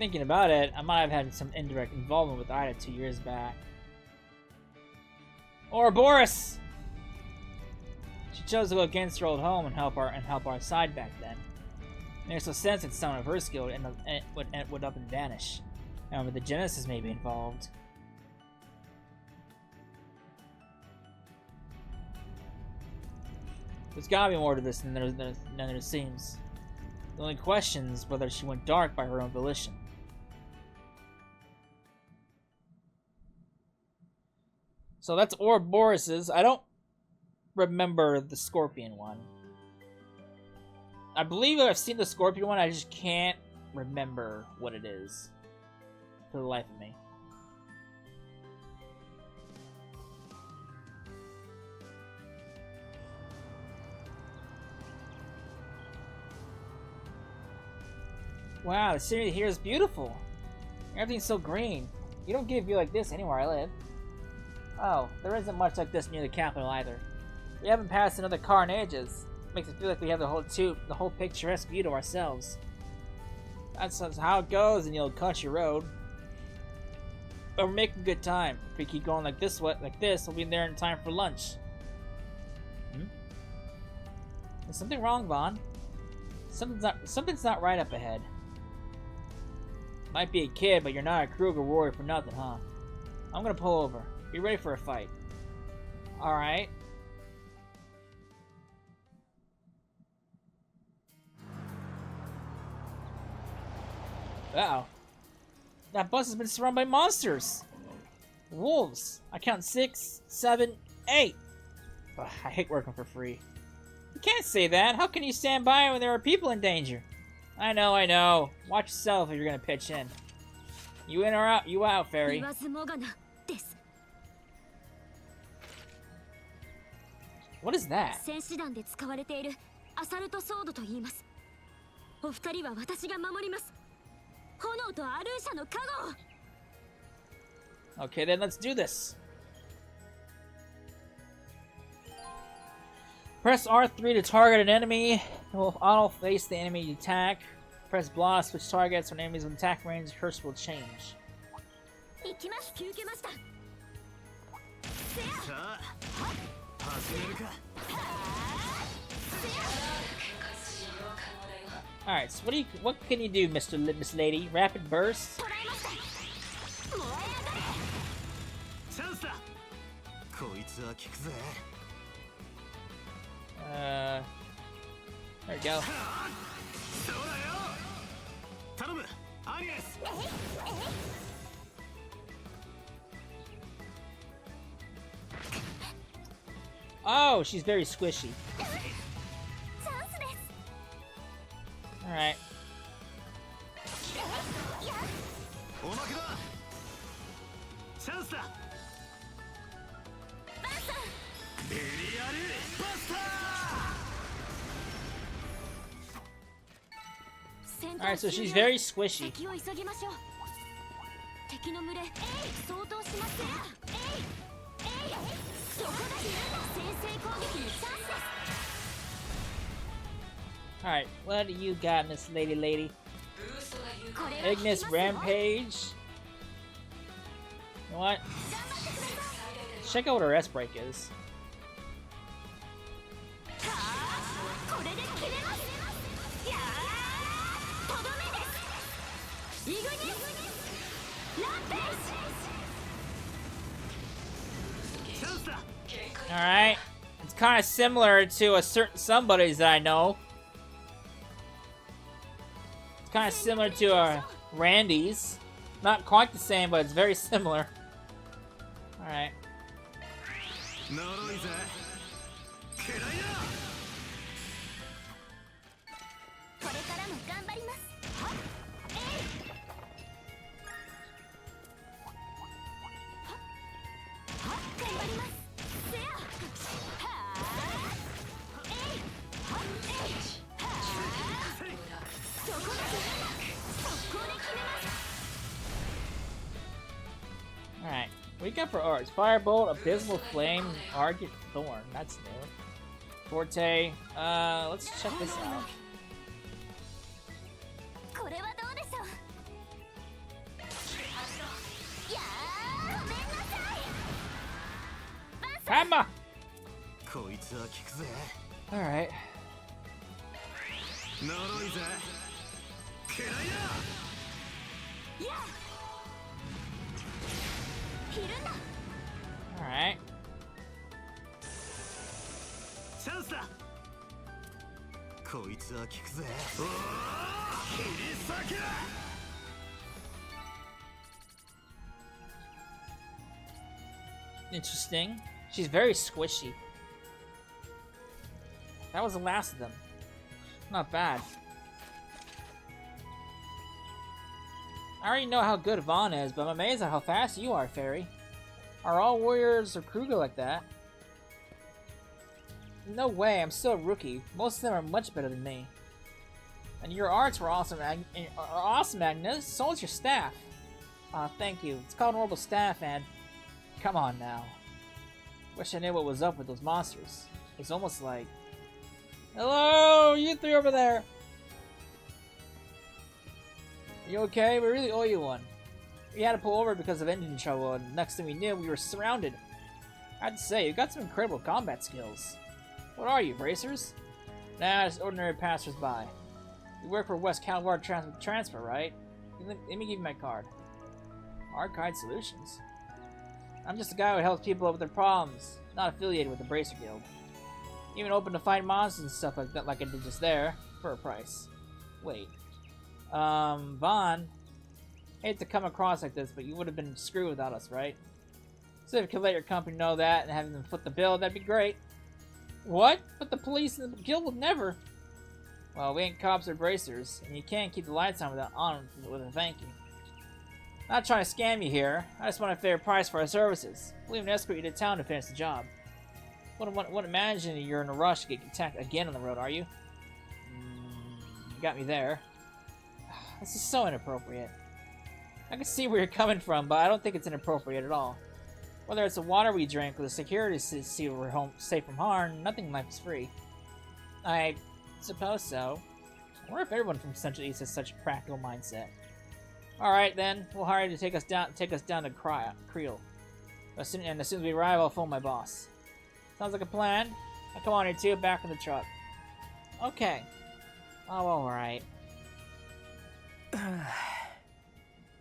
Thinking about it, I might have had some indirect involvement with Ida 2 years back. Or Boris! She chose to go against her old home and help our side back then. There's no sense that someone of her skill would up and vanish. However, the Genesis may be involved. There's gotta be more to this than there seems. The only question is whether she went dark by her own volition. So that's Ouroboros'. I don't remember the Scorpion one. I believe I've seen the Scorpion one, I just can't remember what it is. For the life of me. Wow, the city here is beautiful. Everything's so green. You don't get a view like this anywhere I live. Oh, there isn't much like this near the capital either. We haven't passed another car in ages. Makes it feel like we have the whole picturesque view to ourselves. That's how it goes in the old country road. But we're making good time. If we keep going like this, we'll be there in time for lunch. Is something wrong, Vaughn? Something's not right up ahead. Might be a kid, but you're not a Kruger warrior for nothing, huh? I'm gonna pull over. Be ready for a fight. Alright. Uh-oh. That bus has been surrounded by monsters! Wolves! I count 6, 7, 8! Ugh, I hate working for free. You can't say that! How can you stand by when there are people in danger? I know. Watch yourself if you're gonna pitch in. You in or out? You out, Fairy. What is that? 戦士団で使われているアサルトソードと言います。お二人は私が守ります。炎とアルーシャの加護を。 Okay, then let's do this. Press R3 to target an enemy. It will auto face the enemy attack. Press block to switch targets when enemies in attack range. Cursor will change. 行きます。休憩ました。 Alright, so what can you do, Miss Lady? Rapid burst? There we go. Oh, she's very squishy. Alright. おまけだ。チャンスだ。エリアルバスター。 Alright, so she's very squishy. 敵を急ぎましょう。敵の群れ、相当しますね。そこだ。先制攻撃のチャンスです。 Alright, what do you got, Miss Lady? これは Ignis Rampage. You know what? Check out what her S break is. これで決めます。やー、とどめです。イグニスランページ。 チャンスだ。 Alright. It's kind of similar to a certain somebody's that I know. It's kind of similar to Randy's. Not quite the same, but it's very similar. Alright. 呪いぜ。くらいだ。これからも頑張ります。頑張ります。せや。そこだ。速攻で決めます。 Alright. What do you got for arts? Firebolt, Abysmal Flame, Argent Thorn. That's new. Forte. Let's check this out. これはどうでしょう。やー、ごめんなさい。 Hammer! こいつは効くぜ。 Alright. 呪いぜ。くらいだ。やー。ひるんだ。 Alright. チャンスだ。こいつは効くぜ。おお、切り裂け。 Interesting. She's very squishy. That was the last of them. Not bad. I already know how good Vaughn is, but I'm amazed at how fast you are, Fairy. Are all warriors or Kruger like that? No way, I'm still a rookie. Most of them are much better than me. And your arts were awesome, Agnes. So was your staff. Thank you. It's called an orbital staff, and... Come on now. Wish I knew what was up with those monsters. It's almost like... Hello, you three over there! You okay? We really owe you one. We had to pull over because of engine trouble, and next thing we knew, we were surrounded. I have to say, you got some incredible combat skills. What are you, bracers? Nah, just ordinary passers-by. You work for West Calvar Transfer, right? Let me give you my card. Archive Solutions? I'm just a guy who helps people with their problems, not affiliated with the Bracer Guild. Even open to fight monsters and stuff like that, like I did just there, for a price. Wait. Vaughn, hate to come across like this, but you would have been screwed without us, right? So if you could let your company know that and have them foot the bill, that'd be great. What? But the police and the guild would never. Well, we ain't cops or bracers, and you can't keep the lights on with a thank you. Not trying to scam you here. I just want a fair price for our services. We'll even escort you to town to finish the job. Wouldn't imagine you're in a rush to get attacked again on the road, are you? You got me there. This is so inappropriate. I can see where you're coming from, but I don't think it's inappropriate at all. Whether it's the water we drink or the security to see we're safe from harm, nothing in life is free. I suppose so. I wonder if everyone from Central East has such a practical mindset. Alright then, we'll hire you to take us down to Creel. As soon as we arrive, I'll phone my boss. Sounds like a plan. Now come on, you two, back in the truck. Okay. Oh, alright.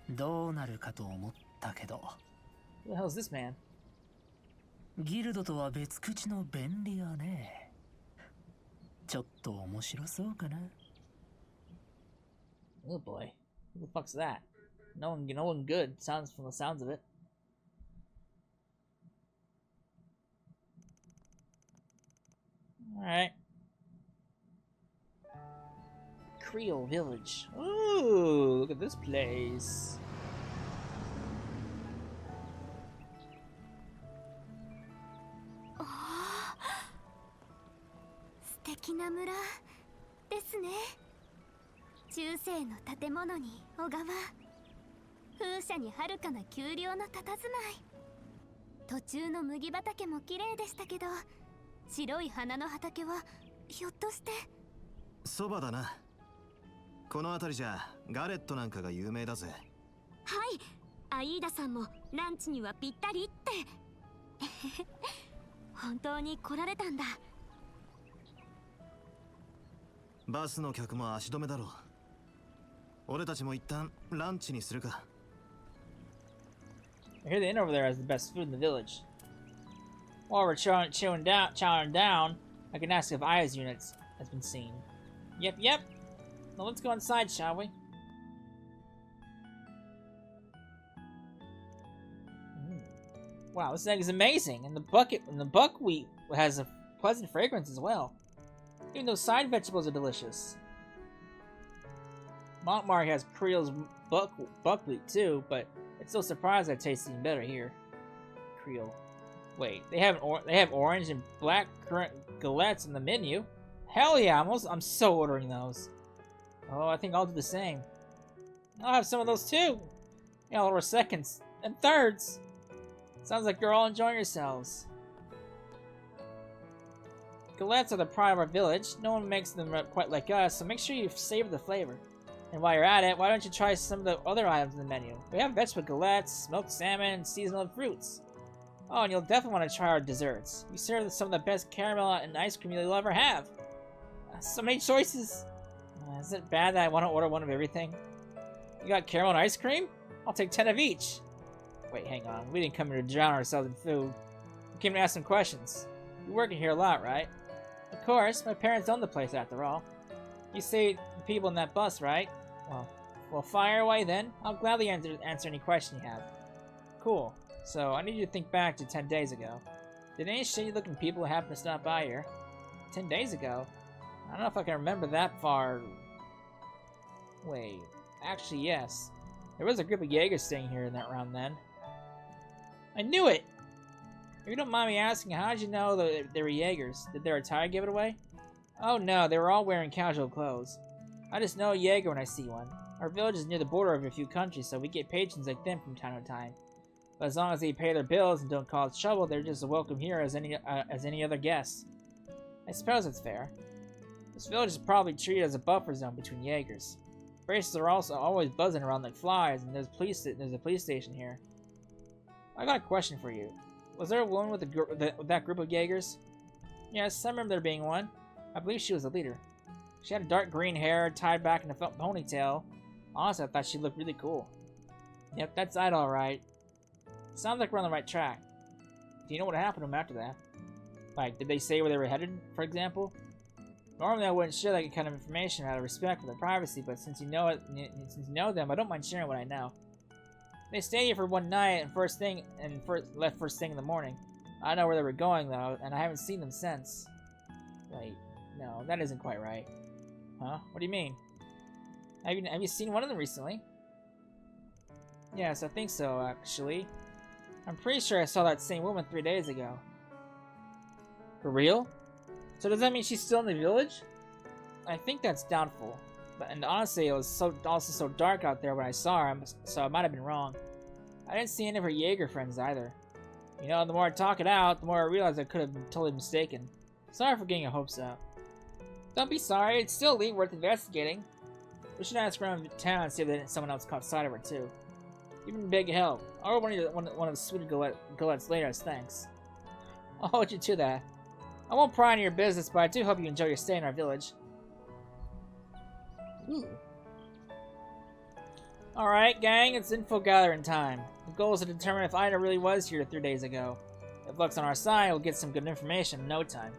どうなるかと思ったけど Who the hell is this man? ギルドとは別口の便利屋ねちょっと面白そうかな Oh boy. Who the fuck's that? No one good, sounds from the sounds of it. Alright. Creole village. Ooh, look at this place. Oh, 素敵な村ですね。中世の建物に小川、風車に遥かな丘陵の佇まい。途中の麦畑も綺麗でしたけど、白い花の畑はひょっとして。そばだな。この辺りじゃガレットなんかが有名だぜ。はい、アイーダさんもランチにはぴったりって。本当に来られたんだ。バスの客も足止めだろう。俺たちも一旦ランチにするか。I hear the inn over there has the best food in the village. While we're chowing down, I can ask if Aya's units has been seen. Yep. Now let's go inside, shall we? Wow, this egg is amazing, and the buckwheat has a pleasant fragrance as well. Even those side vegetables are delicious. Montmartre has Creole's buckwheat too, but it's still surprised that it tastes even better here. Creole. Wait, they have orange and black currant galettes in the menu. Hell yeah, I'm so ordering those. Oh, I think I'll do the same. I'll have some of those too. Yeah, over seconds and thirds. Sounds like you're all enjoying yourselves. Galettes are the pride of our village. No one makes them quite like us, so make sure you savor the flavor. And while you're at it, why don't you try some of the other items in the menu? We have vegetable galettes, smoked salmon, and seasonal fruits. Oh, and you'll definitely want to try our desserts. We serve some of the best caramel and ice cream you'll ever have. So many choices. Is it bad that I want to order one of everything? You got caramel and ice cream? I'll take 10 of each. Wait, hang on. We didn't come here to drown ourselves in food. We came to ask some questions. You're working here a lot, right? Of course. My parents own the place after all. You say the people in that bus, right? Well, fire away then. I'll gladly answer any question you have. Cool. So, I need you to think back to 10 days ago. Did any shady-looking people happen to stop by here? 10 days ago? I don't know if I can remember that far. Wait. Actually, yes. There was a group of Jaegers staying here in that round then. I knew it! If you don't mind me asking, how did you know that they were Jaegers? Did their attire give it away? Oh no, they were all wearing casual clothes. I just know a Jaeger when I see one. Our village is near the border of a few countries, so we get patrons like them from time to time. But as long as they pay their bills and don't cause trouble, they're just as welcome here as any other guests. I suppose that's fair. This village is probably treated as a buffer zone between Jaegers. Races are also always buzzing around like flies, and there's a police station here. I got a question for you. Was there a woman with that group of Jaegers? Yes, I remember there being one. I believe she was the leader. She had dark green hair tied back in a ponytail. Honestly, I thought she looked really cool. Yep, that's it alright. Sounds like we're on the right track. Do you know what happened to them after that? Like, did they say where they were headed, for example? Normally I wouldn't share that kind of information out of respect for their privacy, but since you know them, I don't mind sharing what I know. They stayed here for one night and left first thing in the morning. I know where they were going though, and I haven't seen them since. Wait, no, that isn't quite right. Huh? What do you mean? Have you seen one of them recently? Yes, I think so, actually. I'm pretty sure I saw that same woman 3 days ago. For real? So does that mean she's still in the village? I think that's doubtful. And honestly, it was also so dark out there when I saw her, so I might have been wrong. I didn't see any of her Jaeger friends either. You know, the more I talk it out, the more I realize I could have been totally mistaken. Sorry for getting your hopes up. Don't be sorry, it's still a lead worth investigating. We should ask around town and see if someone else caught sight of her too. Even big help. Or one of the sweet galettes later as thanks. I'll hold you to that. I won't pry into your business, but I do hope you enjoy your stay in our village. Alright, gang, it's info gathering time. The goal is to determine if Ida really was here 3 days ago. If luck's on our side, we'll get some good information in no time.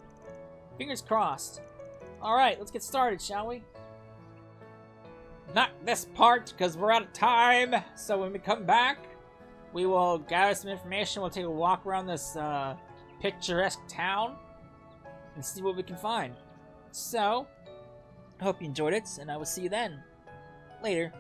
Fingers crossed. Alright, let's get started, shall we? Not this part, because we're out of time. So when we come back, we will gather some information. We'll take a walk around this picturesque town and see what we can find. So, I hope you enjoyed it, and I will see you then. Later.